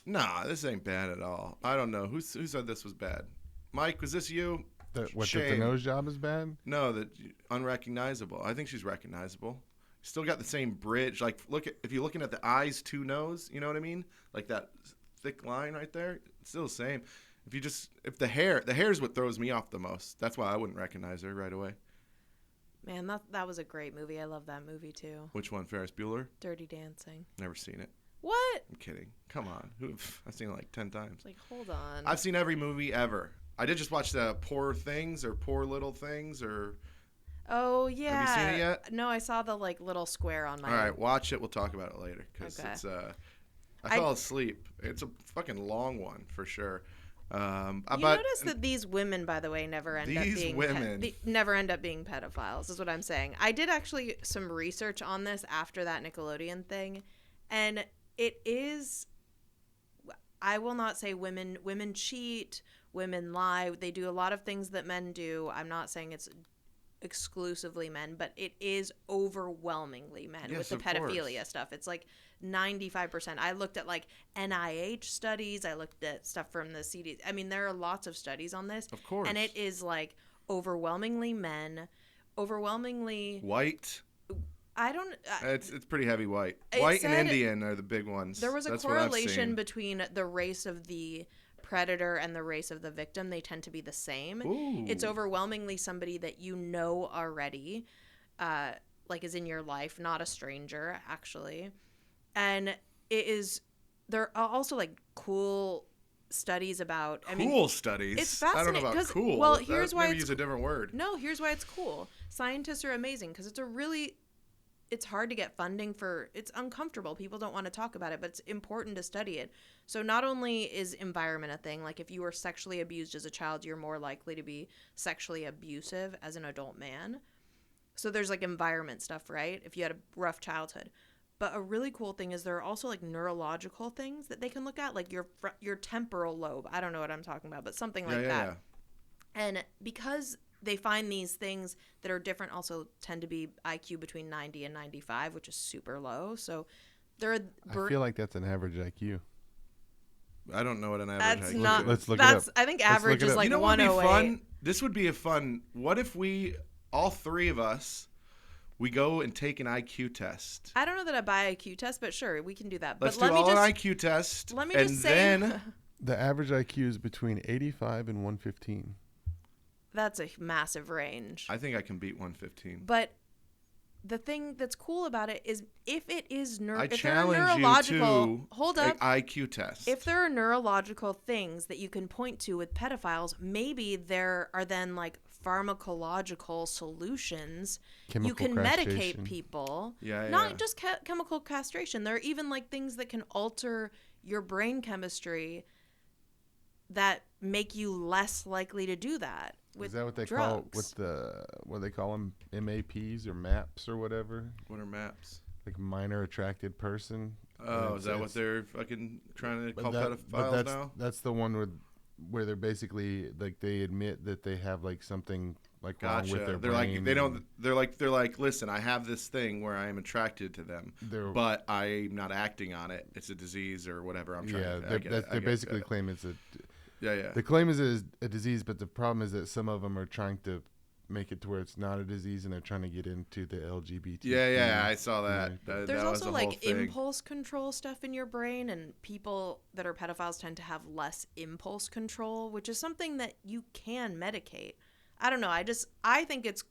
Nah, this ain't bad at all. I don't know who said this was bad. Mike, was this you? That the Shame. nose job is bad? No, that unrecognizable. I think she's recognizable. Still got the same bridge. Like, if you're looking at the eyes to nose, you know what I mean? Like that thick line right there. It's still the same. If the hair is what throws me off the most. That's why I wouldn't recognize her right away. Man, that was a great movie. I love that movie too. Which one? Ferris Bueller? Dirty Dancing. Never seen it. What? I'm kidding. Come on. I've seen it like 10 times. Like, hold on. I've seen every movie ever. I did just watch the Poor Things or Poor Little Things or Oh yeah. Have you seen it yet? No, I saw the like little square on my. All right, watch it. We'll talk about it later because Okay. it's. I fell asleep. It's a fucking long one for sure. You But notice that these women, by the way, never end up These being women. never end up being pedophiles. Is what I'm saying. I did actually some research on this after that Nickelodeon thing, and it is. I will not say women cheat, women lie. They do a lot of things that men do. I'm not saying it's exclusively men, but it is overwhelmingly men with Yes, the of course. pedophilia stuff. It's like 95%. I looked at like NIH studies. I looked at stuff from the CDC. I mean, there are lots of studies on this. Of course. And it is like overwhelmingly men, overwhelmingly. white. I don't. It's pretty heavy white. It White and said- Indian are the big ones. There was a That's what I've correlation seen. between the race of the predator and the race of the victim. They tend to be the same. Ooh. It's overwhelmingly somebody that you know already, like is in your life, not a stranger, actually. And it is, there are also like cool studies about, Cool studies. it's I don't know fascinating, about 'cause- cool. well, here's why maybe it's use a different word. No, here's why it's cool. Scientists are amazing because it's hard to get funding for, it's uncomfortable. People don't want to talk about it, but it's important to study it. So not only is environment a thing, like if you were sexually abused as a child, you're more likely to be sexually abusive as an adult man. So there's like environment stuff, right? If you had a rough childhood. But a really cool thing is there are also like neurological things that they can look at, like your temporal lobe. I don't know what I'm talking about, but something like that. Yeah. And because they find these things that are different, also tend to be IQ between 90 and 95, which is super low. So they're I feel like that's an average IQ. I don't know what an average that's IQ not. is. Let's look it that's up. I think Let's average look it is up. like You know what would be 108. fun? This would be a fun. What if we, all three of us, we go and take an IQ test? I don't know that I buy IQ test, but sure, we can do that. Let's but do let all me just an IQ test. let me and just say then The average IQ is between 85 and 115. that's a massive range. I think I can beat 115. But the thing that's cool about it is if it is I if there are challenge you neurological to hold an up. IQ test. If there are neurological things that you can point to with pedophiles, maybe there are then like pharmacological solutions. You Chemical can medicate castration. people. Yeah, Not yeah. just chemical castration. There are even like things that can alter your brain chemistry that make you less likely to do that. With Is that what they drugs. call with the what do they call them, MAPs or MAPs or whatever? What are maps? Like minor attracted person. Oh, And is that what it's- they're fucking trying to but call that- but pedophiles now? That's the one where they're basically like they admit that they have like something like wrong with Gotcha. their They're brain. like they don't. They're like. Listen, I have this thing where I am attracted to them, They're- but I'm not acting on it. It's a disease or whatever. I'm trying. Yeah, to, I they're, get it, I they're get basically it. claim it's a. Yeah. The claim is it is a disease, but the problem is that some of them are trying to make it to where it's not a disease, and they're trying to get into the LGBT. Yeah. I saw that. Yeah. that There's was also the like whole thing. impulse control stuff in your brain, and people that are pedophiles tend to have less impulse control, which is something that you can medicate. I don't know. I think it's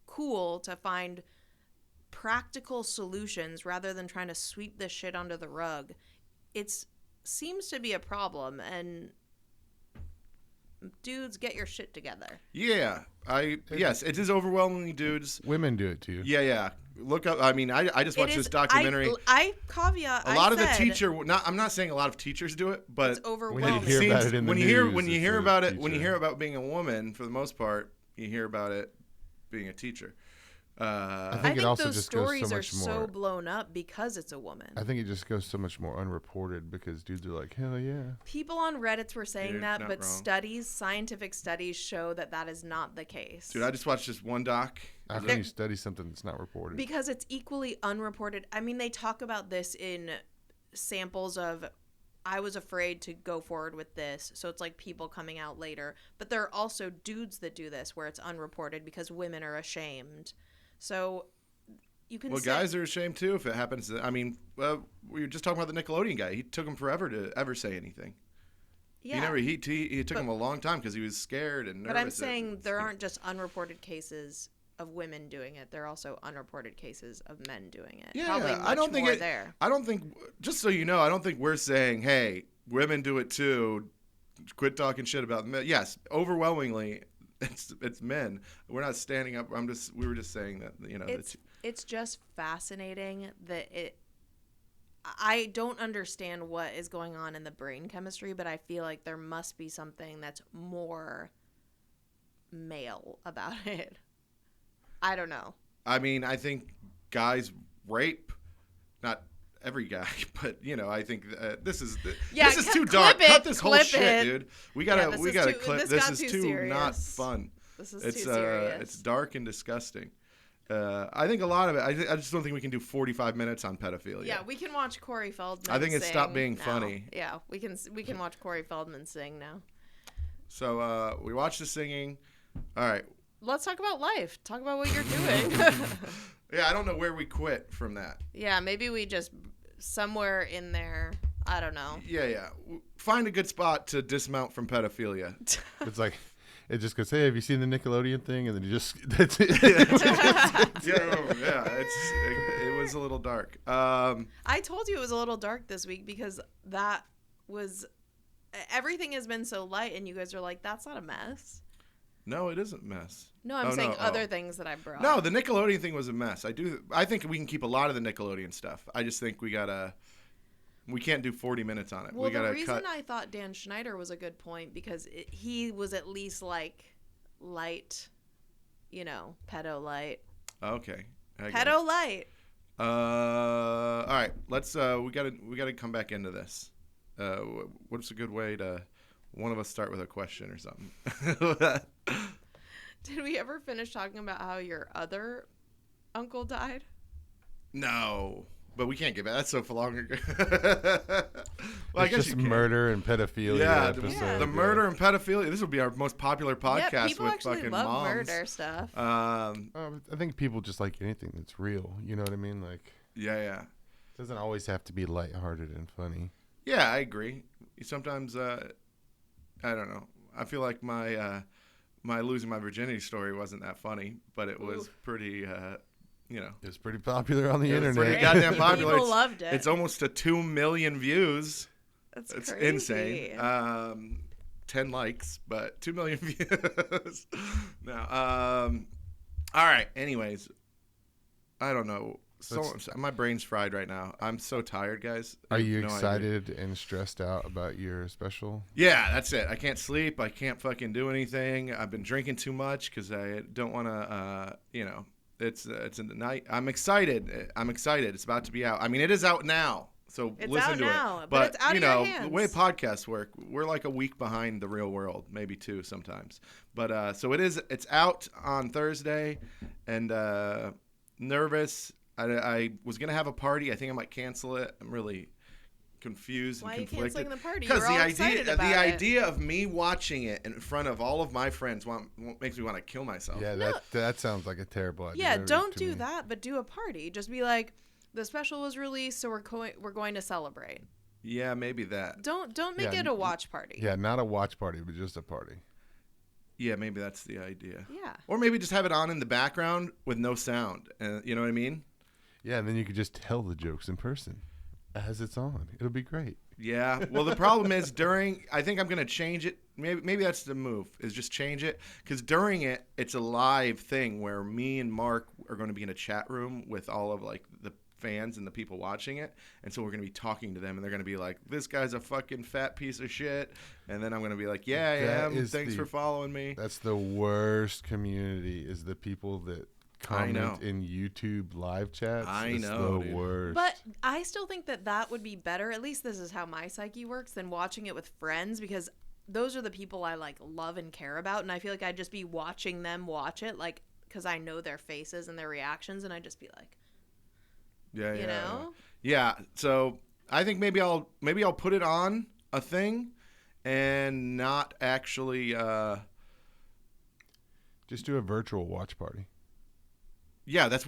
cool to find practical solutions rather than trying to sweep this shit under the rug. It seems to be a problem, and dudes, get your shit together. Yeah. Yes, it is overwhelmingly dudes. Women do it too. Yeah. Look up. I mean, I just watched It this is- documentary. I caveat. A lot of the said teacher. I'm not saying a lot of teachers do it, but it's When overwhelming. you hear about it in the when you news, hear it's a about it, when you teacher. hear about being a woman, for the most part, you hear about it being a teacher. I I think it think also those just goes stories so are much so more. blown up because it's a woman. I think it just goes so much more unreported because dudes are like, hell yeah. People on Reddit were saying You're that, not but wrong. scientific studies show that that is not the case. Dude, I just watched this one doc. How can you study something that's not reported? Because it's equally unreported. I mean, they talk about this in samples of, I was afraid to go forward with this. So it's like people coming out later. But there are also dudes that do this where it's unreported because women are ashamed. So you can Well, say, guys are ashamed too if it happens. I mean, we were just talking about the Nickelodeon guy. He took him forever to ever say anything. yeah. He took him a long time because he was scared and nervous. But I'm saying there aren't just unreported cases of women doing it. There are also unreported cases of men doing it. Yeah, Probably I don't much think more it. there. I don't think. Just so you know, I don't think we're saying, "Hey, women do it too." Quit talking shit about men. Yes, overwhelmingly, it's men. We're not standing up. We were just saying that, you know, It's just fascinating that I don't understand what is going on in the brain chemistry, but I feel like there must be something that's more male about it. I don't know. I mean, I think guys rape, not every guy, but you know, I think this is too dark. Cut this whole shit, dude. We gotta clip. This is too not fun. This is too serious. It's dark and disgusting. I think a lot of it. I just don't think we can do 45 minutes on pedophilia. Yeah, we can watch Corey Feldman. I think it stopped being now. funny. Yeah, we can watch Corey Feldman sing now. So we watched the singing. All right. Let's talk about life. Talk about what you're doing. Yeah, I don't know where we quit from that. Yeah, maybe we just somewhere in there. I don't know. Yeah. Find a good spot to dismount from pedophilia. It's like, it just goes, hey, have you seen the Nickelodeon thing? And then you just, that's it. Yeah. It was a little dark. I told you it was a little dark this week because that was, everything has been so light and you guys are like, that's not a mess. No, it isn't a mess. No, I'm saying other things that I brought. No, the Nickelodeon thing was a mess. I think we can keep a lot of the Nickelodeon stuff. I just think we can't do 40 minutes on it. Well, we gotta the reason cut. I thought Dan Schneider was a good point because he was at least like light, you know, pedo light. Okay. Pedo light. All right. Let's. We gotta come back into this. What's a good way to? One of us start with a question or something. Did we ever finish talking about how your other uncle died? No, but we can't get back. That's so long ago. Well, I guess just murder and pedophilia. Yeah, episode. The murder and pedophilia. This will be our most popular podcast. Yeah, people with actually fucking love moms. murder stuff. I think people just like anything that's real. You know what I mean? Like, yeah. It doesn't always have to be lighthearted and funny. Yeah, I agree. Sometimes, I don't know. I feel like my losing my virginity story wasn't that funny, but it was pretty. It was pretty popular on the internet. Pretty goddamn popular. People loved it. It's almost to 2 million views. It's It's crazy. insane. 10 likes, but 2 million views. No. All right. Anyways, I don't know. So my brain's fried right now. I'm so tired, guys. Are you excited and stressed out about your special? Yeah, that's it. I can't sleep. I can't fucking do anything. I've been drinking too much because I don't want to. It's a night. I'm excited. It's about to be out. I mean, it is out now. So It's listen out to now, it. but it's out of your the hands. way podcasts work, we're like a week behind the real world, maybe 2 sometimes. But so it is. It's out on Thursday, and nervous. I was gonna have a party. I think I might cancel it. I'm really confused Why and are you conflicted. canceling the party? Because You're all excited about the it. idea of me watching it in front of all of my friends makes me want to kill myself. Yeah, that sounds like a terrible idea. Yeah, don't do that, but do a party. Just be like, the special was released, so we're going to celebrate. Yeah, maybe that. Don't make it a watch party. Yeah, not a watch party, but just a party. Yeah, maybe that's the idea. Yeah. Or maybe just have it on in the background with no sound. You know what I mean? Yeah, and then you could just tell the jokes in person as it's on. It'll be great. Yeah. Well, the problem is I think I'm going to change it. Maybe that's the move, is just change it. Because during it, it's a live thing where me and Mark are going to be in a chat room with all of like the fans and the people watching it. And so we're going to be talking to them, and they're going to be like, this guy's a fucking fat piece of shit. And then I'm going to be like, yeah, I am. Thanks for following me. That's the worst community, is the people that comment in YouTube live chats. I it's know, the dude. worst. But I still think that would be better. At least this is how my psyche works, than watching it with friends, because those are the people I like love and care about, and I feel like I'd just be watching them watch it, like, because I know their faces and their reactions, and I'd just be like, you know? Yeah. So I think maybe I'll put it on a thing and not actually. Just do a virtual watch party. Yeah, that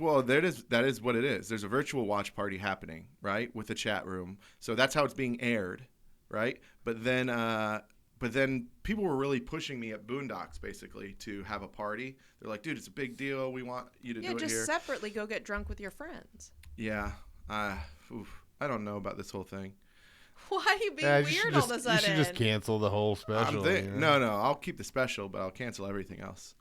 is what it is. There's a virtual watch party happening, right, with the chat room. So that's how it's being aired, right? But then people were really pushing me at Boondocks basically to have a party. They're like, dude, it's a big deal. We want you to do it just here. separately go get drunk with your friends. Yeah. I don't know about this whole thing. Why are you being Yeah, weird all of a you sudden? should just cancel the whole special. No, I'll keep the special, but I'll cancel everything else.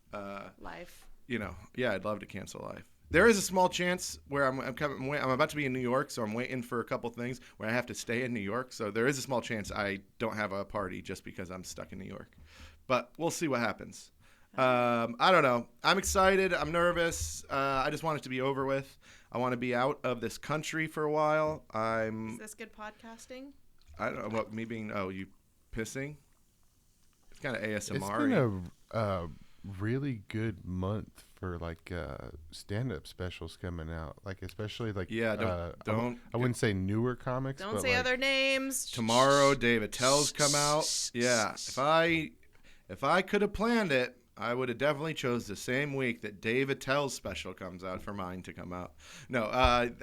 Life. Yeah, I'd love to cancel life. There is a small chance where I'm about to be in New York, so I'm waiting for a couple things where I have to stay in New York. So there is a small chance I don't have a party just because I'm stuck in New York. But we'll see what happens. I don't know. I'm excited. I'm nervous. I just want it to be over with. I want to be out of this country for a while. Is this good podcasting? I don't know what me being. Oh, you pissing? It's kind of ASMR. It's been a really good month for like stand-up specials coming out, like especially like I wouldn't say newer comics. Don't but say like, other names. Tomorrow, Dave Attell's come out. Yeah, if I could have planned it, I would have definitely chose the same week that Dave Attell's special comes out for mine to come out. No,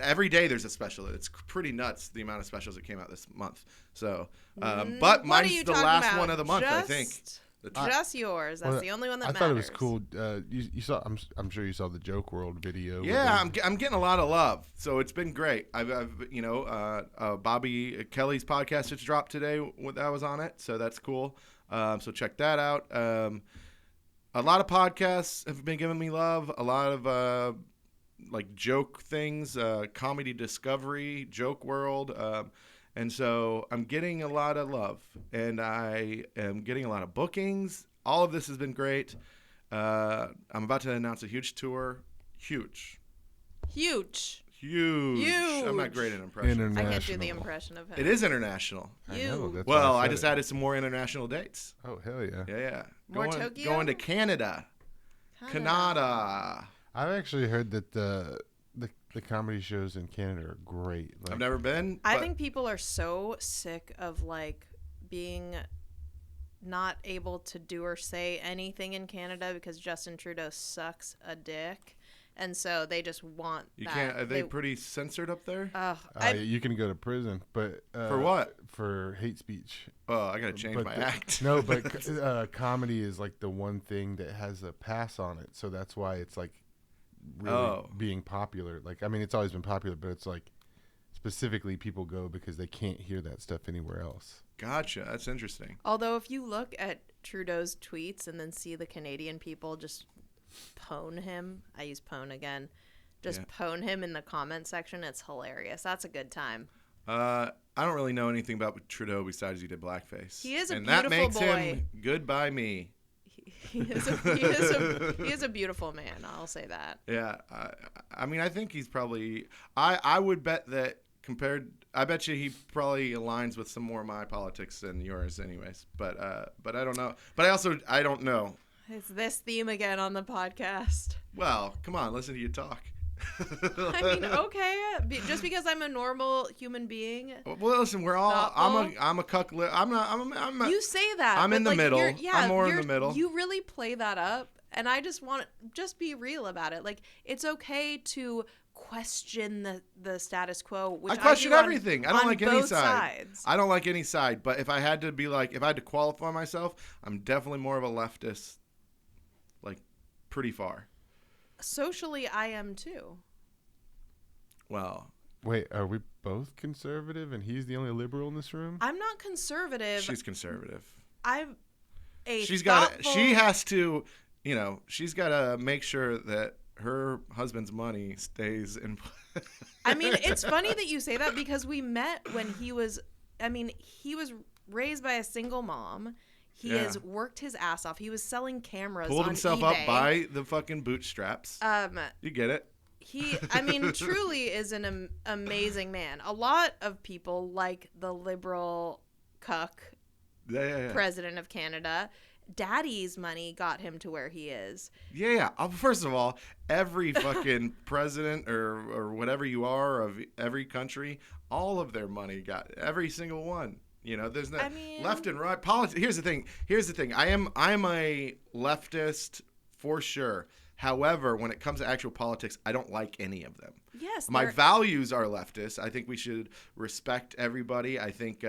every day there's a special. It's pretty nuts the amount of specials that came out this month. So, but mine's the last one of the month, I think. Just yours. That's the only one that matters. I thought it was cool. You saw. I'm sure you saw the Joke World video. Yeah, I'm getting a lot of love, so it's been great. I've Bobby Kelly's podcast just dropped today. That was on it, so that's cool. So check that out. A lot of podcasts have been giving me love. A lot of like joke things, Comedy Discovery, Joke World. And so I'm getting a lot of love, and I am getting a lot of bookings. All of this has been great. I'm about to announce a huge tour. Huge. I'm not great at impressions. I can't do the impression of him. It is international. I know, that's Well, why I just added some more international dates. Oh, hell yeah. Yeah. More Tokyo? Going to Canada. Canada. I've actually heard that the comedy shows in Canada are great. Like, I've never been. I think people are so sick of like being not able to do or say anything in Canada because Justin Trudeau sucks a dick. And so they just want you can't. Are they pretty censored up there? you can go to prison, but for what? For hate speech. Oh, I gotta change my act. No, but comedy is like the one thing that has a pass on it, so that's why it's like really being popular. Like, I mean, it's always been popular, but it's like specifically people go because they can't hear that stuff anywhere else. Gotcha. That's interesting. Although if you look at Trudeau's tweets and then see the Canadian people just pwn him, I use pwn again, pwn him in the comment section, it's hilarious. That's a good time. I don't really know anything about Trudeau besides he did blackface. He is a and beautiful that makes boy. Him good by me. He is a beautiful man. I'll say that. Yeah, I mean, I think he's probably. I would bet that I bet you he probably aligns with some more of my politics than yours, anyways. But I don't know. But I don't know. It's this theme again on the podcast. Well, come on, listen to you talk. I mean, okay, just because I'm a normal human being. Well, listen, we're all. Thoughtful. I'm a cuck. I'm a. You say that. I'm in the middle. I'm more in the middle. You really play that up, and I just want to be real about it. Like, it's okay to question the status quo. Which I question everything. I don't like any side. Sides. I don't like any side. But if I had to qualify myself, I'm definitely more of a leftist. Like, pretty far. Socially, I am too. Well, wait, are we both conservative and he's the only liberal in this room? I'm not conservative. She's conservative. I'm a She's thoughtful... got. She has to. She's got to make sure that her husband's money stays in. I mean, it's funny that you say that because we met when he was. I mean, he was raised by a single mom. He has worked his ass off. He was selling cameras. Pulled on himself eBay. up by the fucking bootstraps. You get it. I mean, truly is an amazing man. A lot of people like the liberal cuck president of Canada. Daddy's money got him to where he is. Yeah. First of all, every fucking president or whatever you are of every country, all of their money got every single one. There's no left and right politics. Here's the thing. I am a leftist for sure. However, when it comes to actual politics, I don't like any of them. Yes. My values are leftist. I think we should respect everybody. I think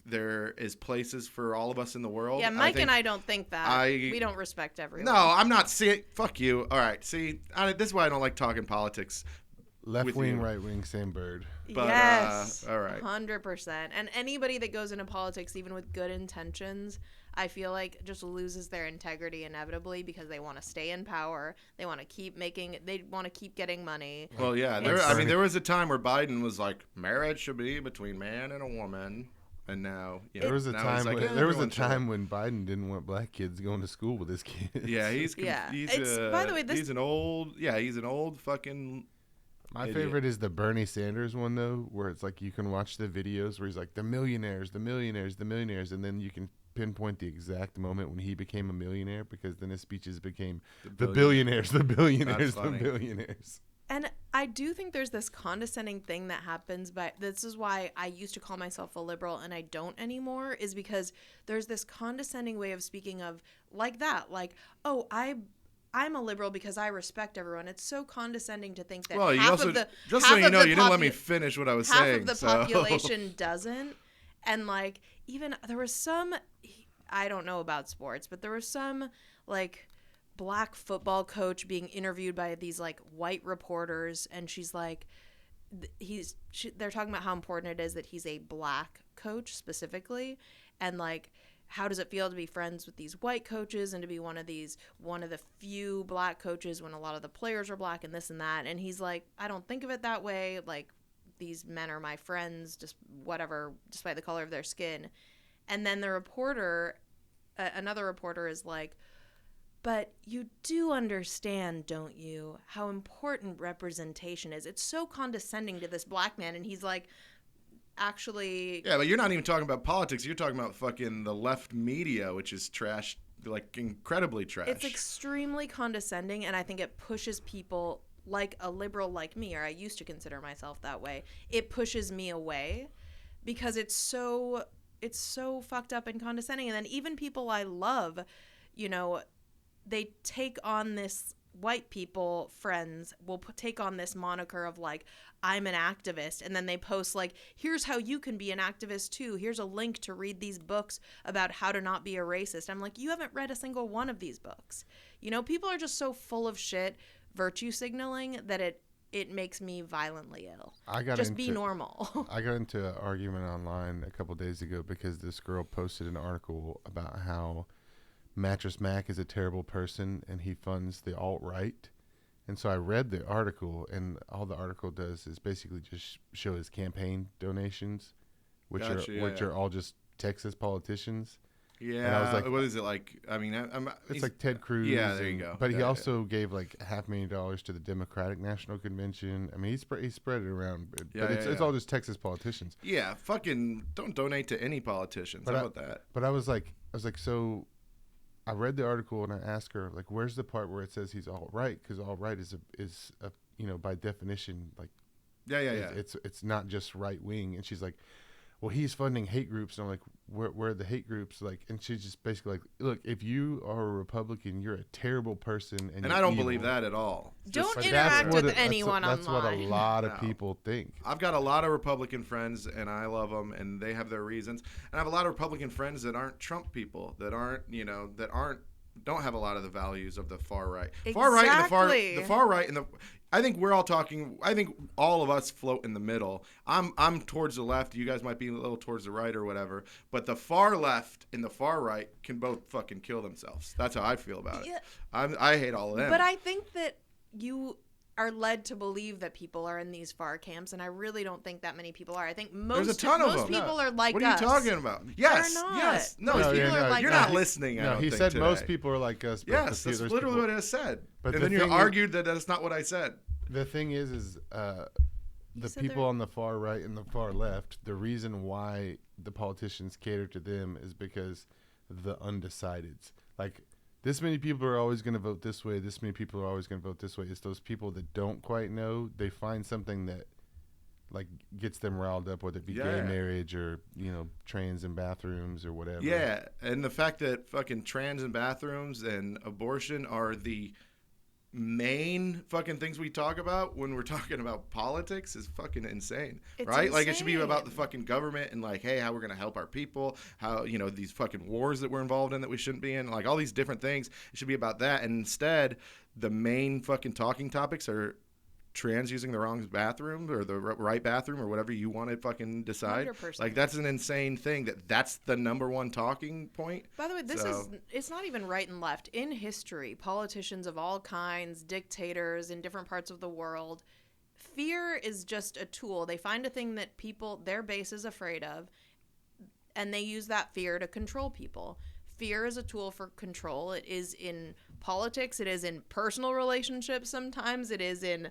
there is places for all of us in the world. Yeah, Mike and I don't think that. We don't respect everyone. No, I'm not. See, fuck you. All right. See, this is why I don't like talking politics. Left with wing, you. right wing, same bird. But, yes, all right. 100%. And anybody that goes into politics, even with good intentions, I feel like just loses their integrity inevitably because they want to stay in power. They want to keep getting money. Well, yeah. There was a time where Biden was like, marriage should be between man and a woman. And now, There was a now time he's like, when, there was a everyone should. time when Biden didn't want black kids going to school with his kids. Yeah, he's By the way, he's an old fucking. My Idiot. favorite is the Bernie Sanders one though, where it's like you can watch the videos where he's like the millionaires, and then you can pinpoint the exact moment when he became a millionaire because then his speeches became the billionaires. That's funny. And I do think there's this condescending thing that happens, but this is why I used to call myself a liberal and I don't anymore, is because there's this condescending way of speaking of like that. Like, oh, I'm a liberal because I respect everyone. It's so condescending to think that Well, you half also of the just half so you of know, the you didn't let me finish what I was half saying. of the so. population doesn't. And like, even there was some, I don't know about sports, but there was some like black football coach being interviewed by these like white reporters, and she's like, they're talking about how important it is that he's a black coach specifically, and like, how does it feel to be friends with these white coaches and to be one of the few black coaches when a lot of the players are black and this and that. And he's like, I don't think of it that way. Like, these men are my friends, just whatever, despite the color of their skin. And then the reporter, another reporter is like, but you do understand, don't you, how important representation is? It's so condescending to this black man. And he's like, actually... Yeah, but you're not even talking about politics. You're talking about fucking the left media, which is trash, like incredibly trash. It's extremely condescending, and I think it pushes people like a liberal like me, or I used to consider myself that way. It pushes me away because it's so fucked up and condescending. And then even people I love, you know, they take on this, white people friends will take on this moniker of like, I'm an activist, and then they post like, here's how you can be an activist too, here's a link to read these books about how to not be a racist. I'm like, you haven't read a single one of these books. You know, people are just so full of shit virtue signaling that it makes me violently ill. Be normal. I got into an argument online a couple days ago because this girl posted an article about how Mattress Mac is a terrible person and he funds the alt-right. And so I read the article, and all the article does is basically just show his campaign donations, which are all just Texas politicians. Yeah, and I was like, what is it like? I mean, it's like Ted Cruz. Yeah, there you go. But he also gave like $500,000 to the Democratic National Convention. I mean, he spread it around, but it's all just Texas politicians. Yeah, fucking don't donate to any politicians. How about that? But I was like, so. I read the article and I asked her, like, where's the part where it says he's all right? Because all right is a you know, by definition, like, it's not just right wing. And she's like, well, he's funding hate groups. And I'm like, where are the hate groups? Like, and she's just basically like, look, if you are a Republican, you're a terrible person. And I don't believe that at all. Don't interact with anyone online. That's what a lot of people think. I've got a lot of Republican friends, and I love them, and they have their reasons. And I have a lot of Republican friends that aren't Trump people, that aren't, you know, don't have a lot of the values of the far right. Exactly. The far right and the I think we're all talking. I think all of us float in the middle. I'm towards the left. You guys might be a little towards the right or whatever. But the far left and the far right can both fucking kill themselves. That's how I feel about it. I hate all of them. But I think that you are led to believe that people are in these far camps, and I really don't think that many people are. I think most There's a ton of them. people are like us. What are you talking about? Yes, They're not. yes. No, Most people are like you're us. not listening. No, he said most people are like us. But yes, that's literally what I said. But and then you argued that that's not what I said. The thing is the people on the far right and the far left, the reason why the politicians cater to them is because the undecideds. Like, this many people are always going to vote this way. This many people are always going to vote this way. It's those people that don't quite know. They find something that, like, gets them riled up, whether it be gay marriage or, you know, trans in bathrooms or whatever. Yeah, and the fact that fucking trans in bathrooms and abortion are the main fucking things we talk about when we're talking about politics is fucking insane. It's right? insane. Like, it should be about the fucking government and, like, hey, how we're going to help our people, how, you know, these fucking wars that we're involved in that we shouldn't be in, like, all these different things. It should be about that. And instead, the main fucking talking topics are trans using the wrong bathroom or the right bathroom or whatever you want to fucking decide. 100%. Like, that's an insane thing that's the number one talking point. By the way, it's not even right and left. In history, politicians of all kinds, dictators in different parts of the world, fear is just a tool. They find a thing that their base is afraid of, and they use that fear to control people. Fear is a tool for control. It is in politics. It is in personal relationships sometimes. It is in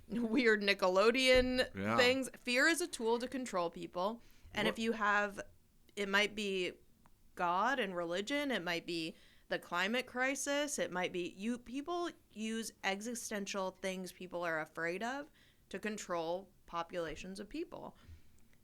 weird Nickelodeon things. Fear is a tool to control people. And if you have, it might be God and religion. It might be the climate crisis. It might be people use existential things people are afraid of to control populations of people.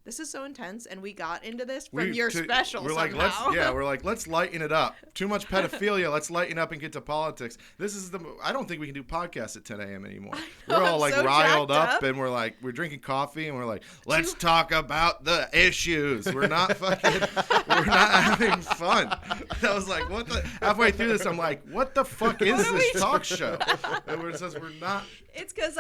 This is so intense, and we got into this from your special We're somehow. like, let's lighten it up. Too much pedophilia. Let's lighten up and get to politics. I don't think we can do podcasts at 10 a.m. anymore. We're all like so riled jacked up, up, and we're drinking coffee, and we're like, let's talk about the issues. We're not having fun. I was like, what the? Halfway through this, I'm like, what the fuck is this talk show? And it says we're not. It's because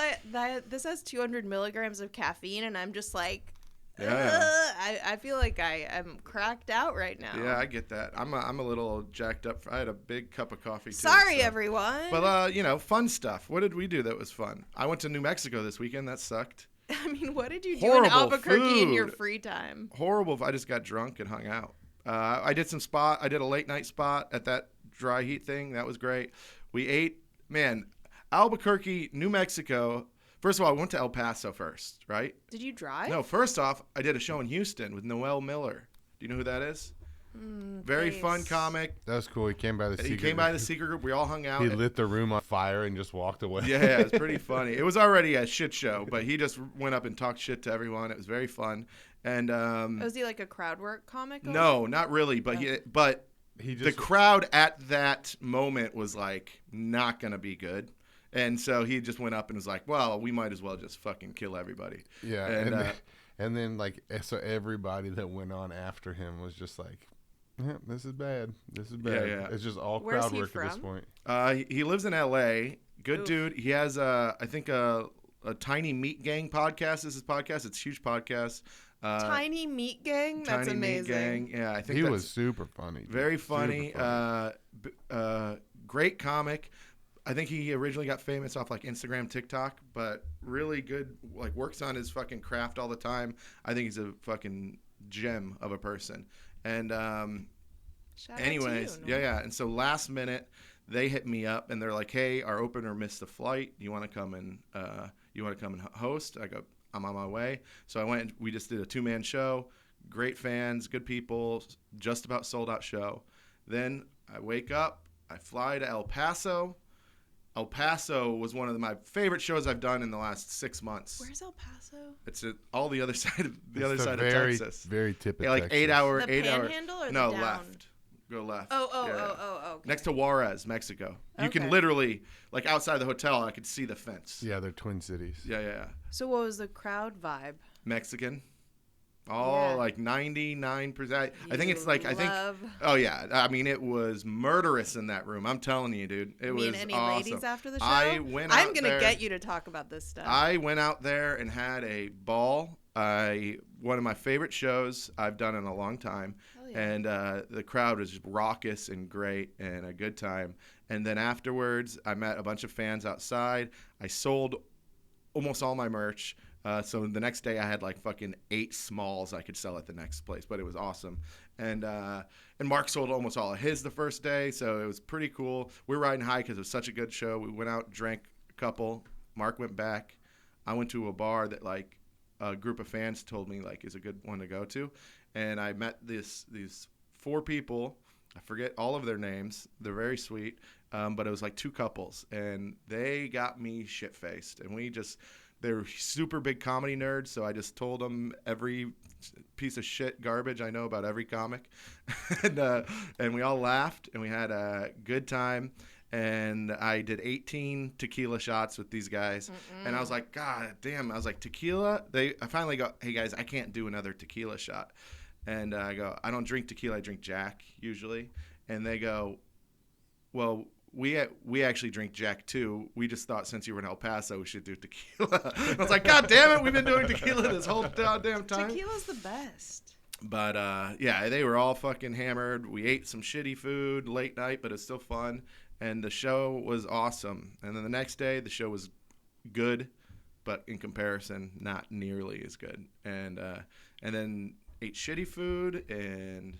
this has 200 milligrams of caffeine, and I'm just like, Yeah. I feel like I am cracked out right now. Yeah, I get that. I'm a little jacked up. I had a big cup of coffee too. Sorry, everyone. But fun stuff. What did we do that was fun? I went to New Mexico this weekend. That sucked. I mean, what did you do Horrible in Albuquerque in your food. free time? Horrible. I just got drunk and hung out. I did I did a late night spot at that dry heat thing. That was great. We ate, Albuquerque, New Mexico. First of all, I went to El Paso first, right? Did you drive? No, first off, I did a show in Houston with Noel Miller. Do you know who that is? Very fun comic. That was cool. He came by the secret. He came by the secret group. We all hung out. He lit the room on fire and just walked away. Yeah, it's pretty funny. It was already a shit show, but he just went up and talked shit to everyone. It was very fun. And was he like a crowd work comic? No, not really. But the crowd at that moment was like not gonna be good. And so he just went up and was like, well, we might as well just fucking kill everybody. Yeah. And then so everybody that went on after him was just like, this is bad. This is bad. Yeah. It's just all Where's crowd he work from? at this point. He lives in L.A. Good Oof. dude. He has, I think, a Tiny Meat Gang podcast. This is his podcast. It's a huge podcast. Tiny Meat Gang? That's Tiny amazing. Meat Gang. Yeah, I think He that's was super funny. dude. very funny. Super funny. Great comic. I think he originally got famous off like Instagram, TikTok, but really good. Like works on his fucking craft all the time. I think he's a fucking gem of a person. And Shout anyways, out to you, yeah. And so last minute, they hit me up and they're like, "Hey, our opener missed the flight. You want to come and host?" I go, "I'm on my way." So I went. We just did a 2-man show. Great fans, good people, just about sold out show. Then I wake up. I fly to El Paso. El Paso was one of my favorite shows I've done in the last 6 months. Where's El Paso? It's all the other side of It's of very, Texas. Very typical. Yeah, like 8 hour, The 8 hour. Panhandle or the No, down? left. Go left. Oh, Yeah. okay. Next to Juarez, Mexico. You can Okay. literally, like outside the hotel, I could see the fence. Yeah, they're twin cities. Yeah. So what was the crowd vibe? Mexican. All Yeah. like 99%. I think it's like, love... oh yeah. I mean, it was murderous in that room. I'm telling you, dude. It was any awesome. ladies after the show? I went I'm out gonna there- get you to talk about this stuff. I went out there and had a ball. One of my favorite shows I've done in a long time. Hell yeah. And the crowd was just raucous and great and a good time. And then afterwards, I met a bunch of fans outside. I sold almost all my merch. So the next day, I had like fucking 8 smalls I could sell at the next place, but it was awesome. And Mark sold almost all of his the first day, so it was pretty cool. We were riding high because it was such a good show. We went out, drank a couple. Mark went back. I went to a bar that like a group of fans told me like is a good one to go to, and I met these 4 people. I forget all of their names. They're very sweet, but it was like 2 couples, and they got me shit faced, and they're super big comedy nerds, so I just told them every piece of shit garbage I know about every comic, and we all laughed and we had a good time. And I did 18 tequila shots with these guys, and I was like, God damn! I was like, tequila. I finally go, hey guys, I can't do another tequila shot, and I go, I don't drink tequila, I drink Jack usually, and they go, well, we actually drink Jack too. We just thought since you were in El Paso, we should do tequila. I was like, God damn it, we've been doing tequila this whole goddamn time. Tequila's the best. But yeah, they were all fucking hammered. We ate some shitty food late night, but it's still fun. And the show was awesome. And then the next day, the show was good, but in comparison, not nearly as good. And then ate shitty food and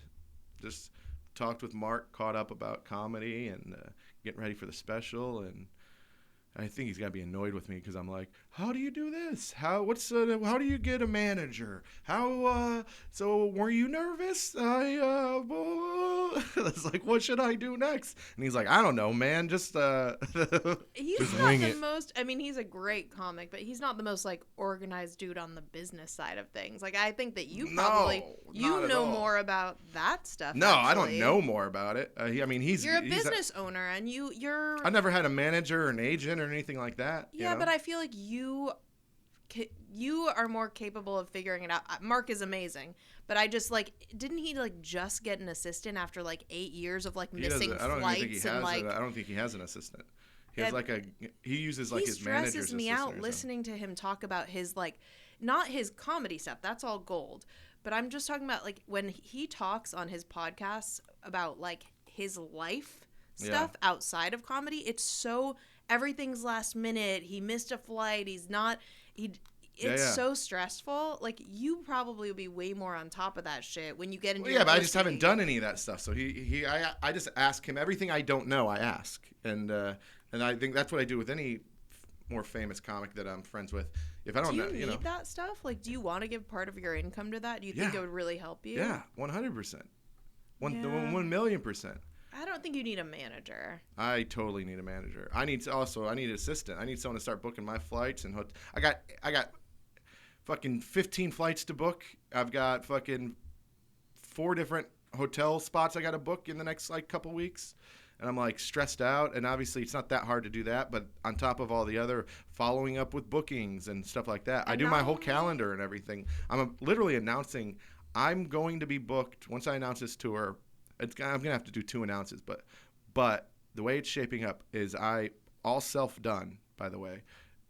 just talked with Mark, caught up about comedy and getting ready for the special. And I think he's got to be annoyed with me because I'm like, how do you do this? How do you get a manager? So were you nervous? It's like, what should I do next? And he's like, I don't know, man. He's Just not wing the it. most. I mean, he's a great comic, but he's not the most like organized dude on the business side of things. Like, I think that you probably not at know all. more about that stuff. No, I don't actually. know more about it. You're a business owner, and you're. I never had a manager or an agent or anything like that. Yeah, but I feel like you are more capable of figuring it out. Mark is amazing, but I just like, didn't he like just get an assistant after like 8 years of like missing flights and like? I don't think he has an assistant. He has he uses like his manager's assistant. He stresses me out listening to him talk about his like, not his comedy stuff. That's all gold. But I'm just talking about like when he talks on his podcasts about like his life stuff outside of comedy. It's so everything's last minute. He missed a flight. It's so stressful. Like, you probably would be way more on top of that shit when you get into. Well, yeah, but I just haven't done any of that stuff. So I just ask him everything I don't know. I ask, and I think that's what I do with any more famous comic that I'm friends with. If I don't know, do you need that stuff? Like, do you want to give part of your income to that? Do you think it would really help you? Yeah, 100%, 1,000,000%. I don't think you need a manager. I totally need a manager. I need an assistant. I need someone to start booking my flights and I got fucking 15 flights to book. I've got fucking 4 different hotel spots I got to book in the next like couple weeks. And I'm like stressed out, and obviously it's not that hard to do that, but on top of all the other following up with bookings and stuff like that, I do my whole calendar and everything. I'm literally announcing I'm going to be booked once I announce this tour. I'm gonna have to do 2 announces, but the way it's shaping up is all self done. By the way,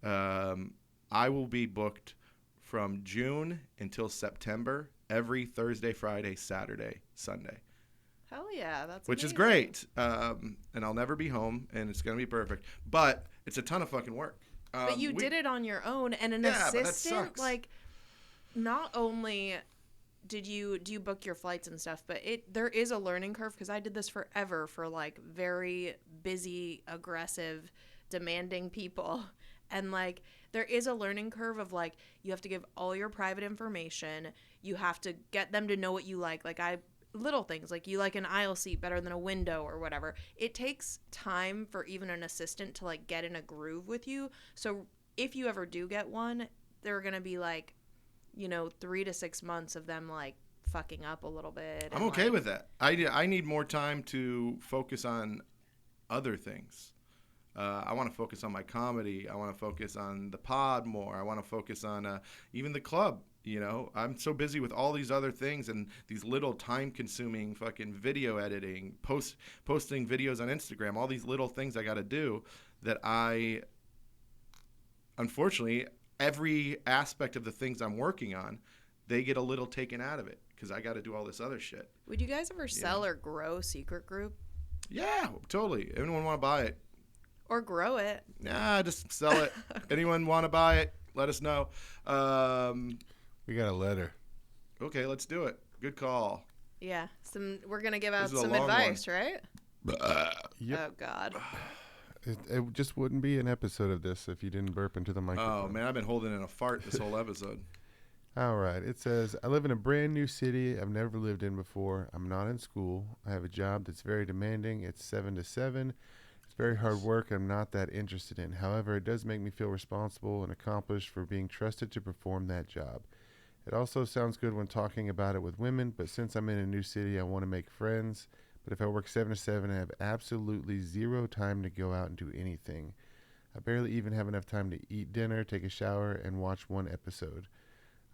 I will be booked from June until September every Thursday, Friday, Saturday, Sunday. Hell yeah, that's which amazing. is great, and I'll never be home, and it's gonna be perfect. But it's a ton of fucking work. But you did it on your own, and an but that assistant, sucks. like, not only do you book your flights and stuff, but there is a learning curve, because I did this forever for like very busy, aggressive, demanding people, and like there is a learning curve of like you have to give all your private information, you have to get them to know what you like little things like you like an aisle seat better than a window or whatever. It takes time for even an assistant to like get in a groove with you. So if you ever do get one, they're gonna be like, 3 to 6 months of them like fucking up a little bit. I'm okay with that. I need more time to focus on other things. I want to focus on my comedy. I want to focus on the pod more. I want to focus on even the club. I'm so busy with all these other things and these little time-consuming fucking video editing, posting videos on Instagram, all these little things I got to do that unfortunately, every aspect of the things I'm working on, they get a little taken out of it because I got to do all this other shit. Would you guys ever sell or grow Secret Group? Yeah, totally. Anyone want to buy it? Or grow it? Nah, just sell it. Anyone want to buy it? Let us know. We got a letter. Okay, let's do it. Good call. Yeah. We're going to give out This is a some long advice, right? Yep. Oh, God. It just wouldn't be an episode of this if you didn't burp into the microphone. Oh, man, I've been holding in a fart this whole episode. All right. It says, I live in a brand new city I've never lived in before. I'm not in school. I have a job that's very demanding. It's 7 to 7. It's very hard work I'm not that interested in. However, it does make me feel responsible and accomplished for being trusted to perform that job. It also sounds good when talking about it with women, but since I'm in a new city, I want to make friends. But if I work 7 to 7, I have absolutely zero time to go out and do anything. I barely even have enough time to eat dinner, take a shower, and watch one episode.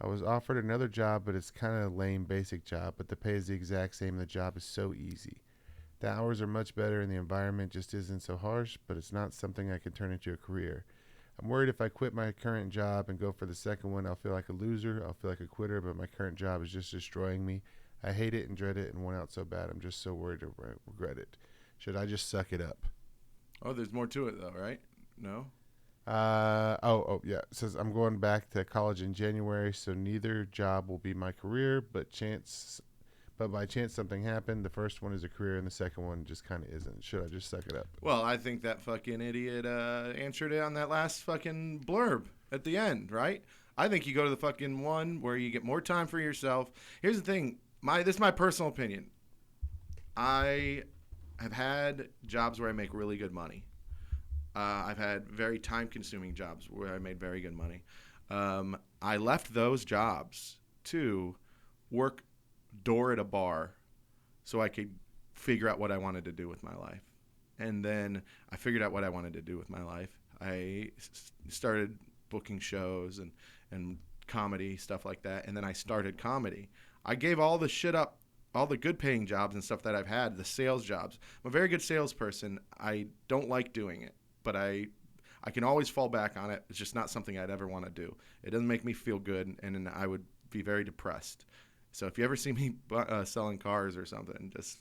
I was offered another job, but it's kind of a lame basic job, but the pay is the exact same and the job is so easy. The hours are much better and the environment just isn't so harsh, but it's not something I can turn into a career. I'm worried if I quit my current job and go for the second one, I'll feel like a loser. I'll feel like a quitter, but my current job is just destroying me. I hate it and dread it and want out so bad. I'm just so worried to regret it. Should I just suck it up? Oh, there's more to it though, right? No. Yeah. It says I'm going back to college in January, so neither job will be my career, but by chance something happened. The first one is a career, and the second one just kind of isn't. Should I just suck it up? Well, I think that fucking idiot answered it on that last fucking blurb at the end, right? I think you go to the fucking one where you get more time for yourself. Here's the thing. This is my personal opinion. I have had jobs where I make really good money. I've had very time-consuming jobs where I made very good money. I left those jobs to work door at a bar so I could figure out what I wanted to do with my life. And then I figured out what I wanted to do with my life. I started booking shows and comedy, stuff like that. And then I started comedy. I gave all the shit up, all the good paying jobs and stuff that I've had, the sales jobs. I'm a very good salesperson. I don't like doing it, but I can always fall back on it. It's just not something I'd ever want to do. It doesn't make me feel good, and I would be very depressed. So if you ever see me selling cars or something, just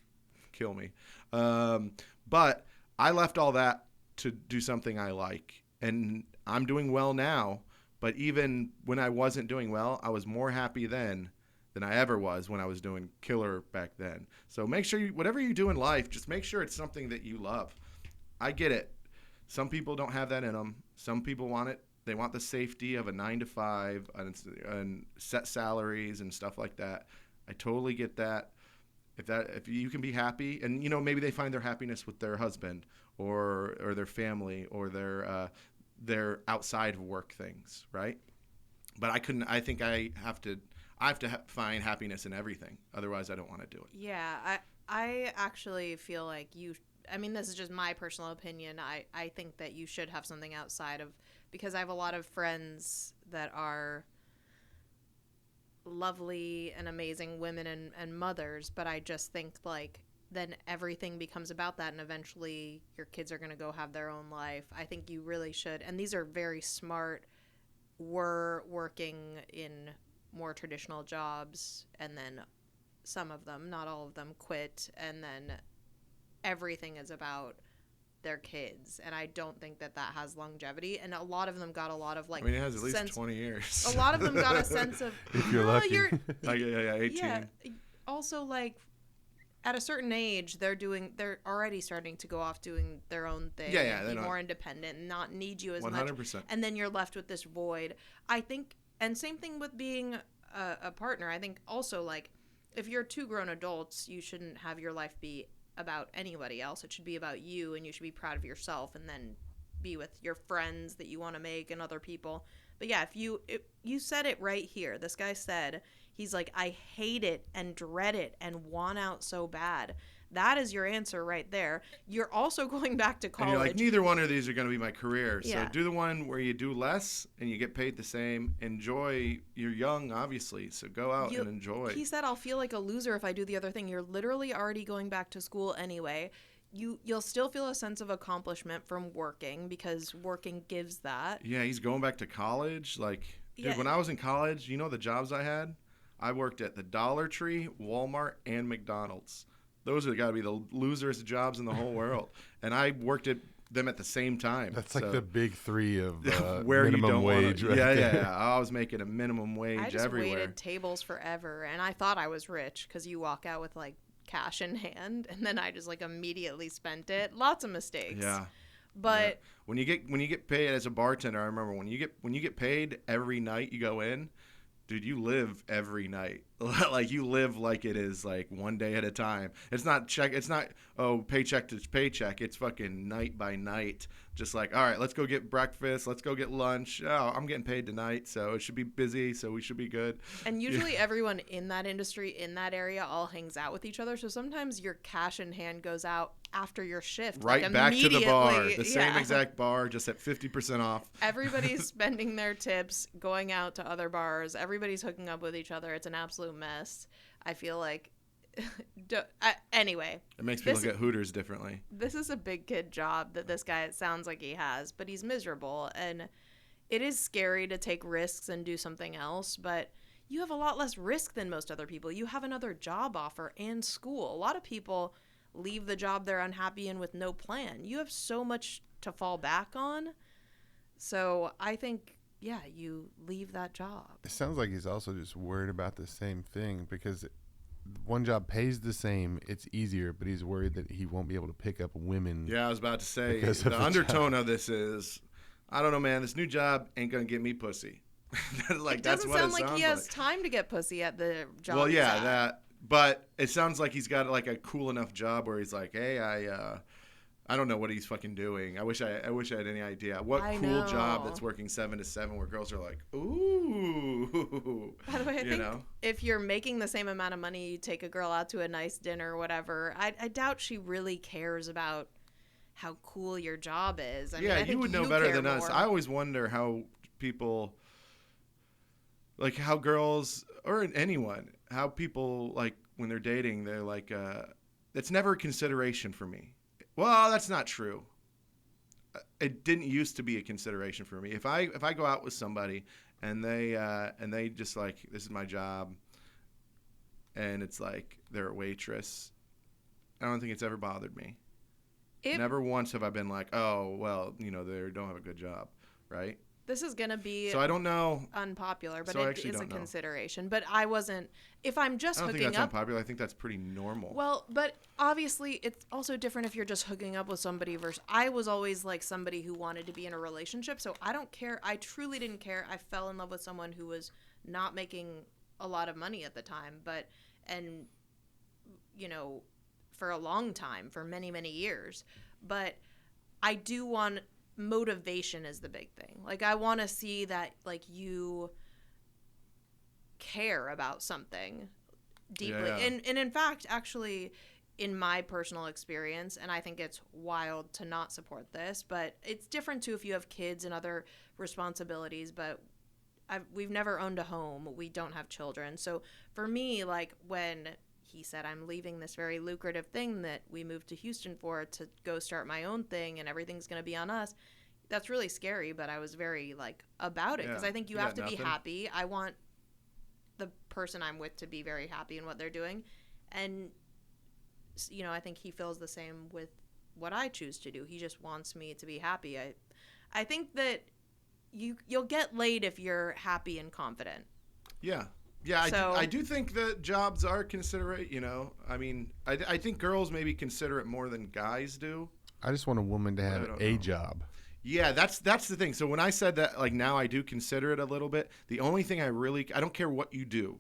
kill me. But I left all that to do something I like, and I'm doing well now. But even when I wasn't doing well, I was more happy then than I ever was when I was doing killer back then. So make sure whatever you do in life, just make sure it's something that you love. I get it. Some people don't have that in them. Some people want it. They want the safety of a 9-to-5 and set salaries and stuff like that. I totally get that. If you can be happy, and maybe they find their happiness with their husband or their family or their outside of work things, right? But I couldn't. I think I have to find happiness in everything. Otherwise, I don't want to do it. Yeah, I actually feel like this is just my personal opinion. I think that you should have something outside of, because I have a lot of friends that are lovely and amazing women and mothers, but I just think then everything becomes about that, and eventually your kids are going to go have their own life. I think you really should, and these are very smart, were working in more traditional jobs, and then some of them, not all of them, quit, and then everything is about their kids, and I don't think that has longevity. And a lot of them got a lot of it has at least 20 years. A lot of them got a sense of if you're lucky. Yeah, 18. Yeah. Also, at a certain age, they're already starting to go off doing their own thing. Yeah, and be more independent and not need you as 100%. much. And then you're left with this void. I think, and same thing with being a partner. I think also, if you're two grown adults, you shouldn't have your life be about anybody else. It should be about you, and you should be proud of yourself, and then be with your friends that you want to make and other people. But yeah, you said it right here. This guy said, he's like, I hate it and dread it and want out so bad. That is your answer right there. You're also going back to college. And you're like, neither one of these are going to be my career. Yeah. So do the one where you do less and you get paid the same. Enjoy. You're young, obviously, so go out and enjoy. He said, I'll feel like a loser if I do the other thing. You're literally already going back to school anyway. You'll still feel a sense of accomplishment from working, because working gives that. Yeah, he's going back to college. Dude, when I was in college, the jobs I had? I worked at the Dollar Tree, Walmart, and McDonald's. Those are got to be the loserest jobs in the whole world. And I worked at them at the same time. That's the big three of where minimum you don't wage. Right Right yeah. there. I was making a minimum wage I just everywhere. waited tables forever, and I thought I was rich because you walk out with cash in hand, and then I just immediately spent it. Lots of mistakes. Yeah. But when you get paid as a bartender, I remember when you get paid every night you go in, dude, you live every night. You live like it is one day at a time. It's not paycheck to paycheck. It's fucking night by night. Just all right, let's go get breakfast. Let's go get lunch. Oh, I'm getting paid tonight, so it should be busy, so we should be good. And usually everyone in that industry, in that area, all hangs out with each other. So sometimes your cash in hand goes out after your shift. Right back to the bar. The same Yeah. exact bar, just at 50% off. Everybody's spending their tips, going out to other bars. Everybody's hooking up with each other. It's an absolute mess. I feel like Anyway, It makes me This- look at Hooters differently. this is a big kid job that this guy, it sounds like he has, but he's miserable. And it is scary to take risks and do something else, but you have a lot less risk than most other people. You have another job offer and school. A lot of people leave the job they're unhappy in with no plan. You have so much to fall back on. So I think, yeah, you leave that job. It sounds like he's also just worried about the same thing because one job pays the same, it's easier, but he's worried that he won't be able to pick up women. Yeah, I was about to say, Because of the the undertone of this is, I don't know, man, this new job ain't going to get me pussy. Like, It that's doesn't what sound it like sounds he has time to get pussy at the job. Well, he's yeah, at. that. But it sounds like he's got like a cool enough job where he's like, hey, I don't know what he's fucking doing. I wish I had any idea what I cool job know. that's working 7 to 7 where girls are like, ooh. By the way, I you think know? if you're making the same amount of money, you take a girl out to a nice dinner or whatever. I doubt she really cares about how cool your job is. I mean, Yeah, I you think would know you better care than us. more. I always wonder how people, like how girls or anyone, how people like when they're dating, they're like, it's never a consideration for me. Well, that's not true. It didn't used to be a consideration for me. If I go out with somebody and they just like, this is my job, and it's like they're a waitress, I don't think it's ever bothered me. Never once have I been like, oh, well, you know, they don't have a good job, right? This is going to be So I don't know. unpopular, but So I it actually is a don't know. consideration. But I wasn't, if I'm just I don't think hooking that's up. unpopular. I think that's pretty normal. Well, but obviously it's also different if you're just hooking up with somebody versus I was always like somebody who wanted to be in a relationship. So I don't care. I truly didn't care. I fell in love with someone who was not making a lot of money at the time, and you know, for a long time, for many, many years. But I do want motivation is the big thing. Like I want to see that like you care about something deeply. Yeah. And in fact, actually in my personal experience, and I think it's wild to not support this, but it's different too if you have kids and other responsibilities, but we've never owned a home. We don't have children. So for me, like when he said, I'm leaving this very lucrative thing that we moved to Houston for to go start my own thing and everything's going to be on us. That's really scary, but I was very like about it because Yeah. I think you You have got to be nothing. happy. I want the person I'm with to be very happy in what they're doing. And, you know, I think he feels the same with what I choose to do. He just wants me to be happy. I think that you'll get laid if you're happy and confident. Yeah. Yeah, So- I do think that jobs are considerate, you know. I mean, I think girls maybe consider it more than guys do. I just want a woman to I have don't a know. job. Yeah, that's the thing. So when I said that, like now I do consider it a little bit. The only thing I don't care what you do,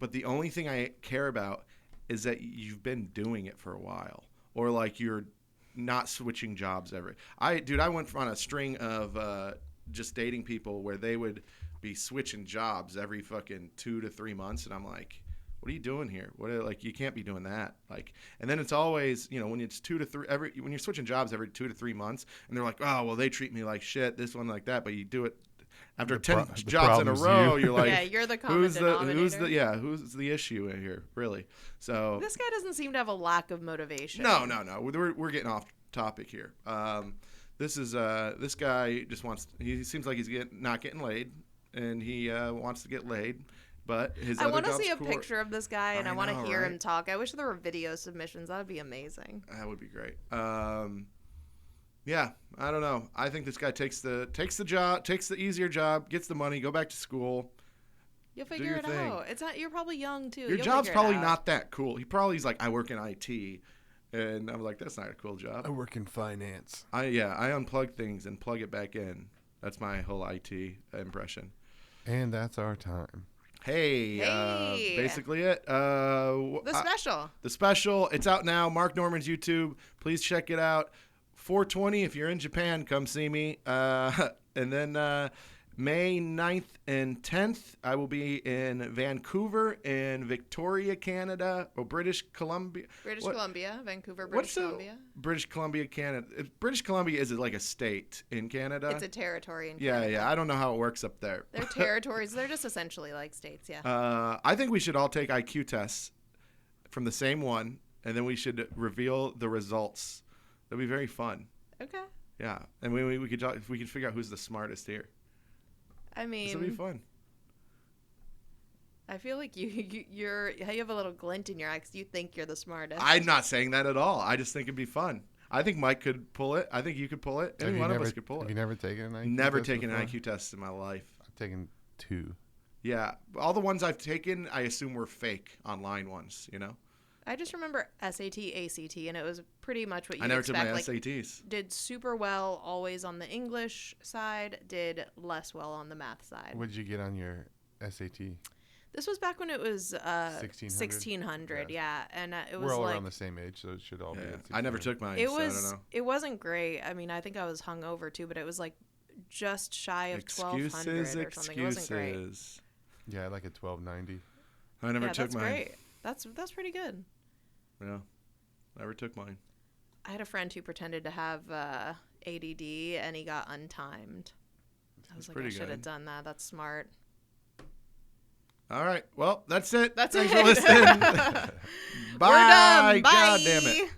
but the only thing I care about is that you've been doing it for a while, or like you're not switching jobs every. I went on a string of just dating people where they would be switching jobs every fucking 2 to 3 months, and I'm like, what are you doing here? Like you can't be doing that. Like, and then it's always, you know, when it's 2 to 3 when you're switching jobs every 2 to 3 months, and they're like, oh well, they treat me like shit. This one like that, but you do it after The 10 pro- the jobs in a problem's row. you. You're like, Yeah, you're the common who's denominator. who's the issue in here, really? So This guy doesn't seem to have a lack of motivation. no. We're getting off topic here. This guy just wants. He seems like he's not getting laid, and he wants to get laid. But his I other want to job's see a cool. picture of this guy, and I I want to know, hear right? him talk. I wish there were video submissions. That would be amazing. That would be great. Yeah, I don't know. I think this guy takes the job, takes the easier job, gets the money, go back to school. You'll Do figure your it thing. out. It's not. You're probably young too. Your You'll job's figure it probably out. not that cool. He probably is like, I work in IT, and I'm like, that's not a cool job. I work in finance. I unplug things and plug it back in. That's my whole IT impression. And that's our time. Hey, Hey. basically it. The special. The special. It's out now. Mark Norman's YouTube. Please check it out. 420. If you're in Japan, come see me. And then May 9th and 10th, I will be in Vancouver in Victoria, Canada, or British Columbia. British What- Columbia, Vancouver, What's British the Columbia. British Columbia, Canada? British Columbia is like a state in Canada. It's a territory in yeah, Canada. yeah. I don't know how it works up there. They're territories. They're just essentially like states. Yeah. I think we should all take IQ tests from the same one, and then we should reveal the results. That'd be very fun. Okay. Yeah, and we could talk, if we could figure out who's the smartest here. I This would be mean, fun. I feel like you have a little glint in your eye 'cause you think you're the smartest. I'm not saying that at all. I just think it'd be fun. I think Mike could pull it. I think you could pull it. Have Any you one of never- us could pull Have it. you never taken an IQ Never test taken an before? IQ test in my life. I've taken 2. Yeah, all the ones I've taken, I assume were fake online ones. You know, I just remember SAT, ACT, and it was pretty much what you I never took expect. my Like, SATs. did super well always on the English side, did less well on the math side. What did you get on your SAT? This was back when it was 1600? 1600, yeah, and it was We're all like around the same age, so it should all be. Yeah. at I never 1600. took mine. it so I don't was know. it wasn't great. I mean, I think I was hungover too, but it was like just shy of 1200 or something. It wasn't great. Excuses. Yeah, like a 1290. I never Yeah, took that's mine. great. That's pretty good. Yeah, never took mine. I had a friend who pretended to have ADD and he got untimed. I was like, I pretty should have good. done that. That's smart. All right. Well, that's it. That's Thanks it. for listening. Bye. We're done. Bye. God damn it.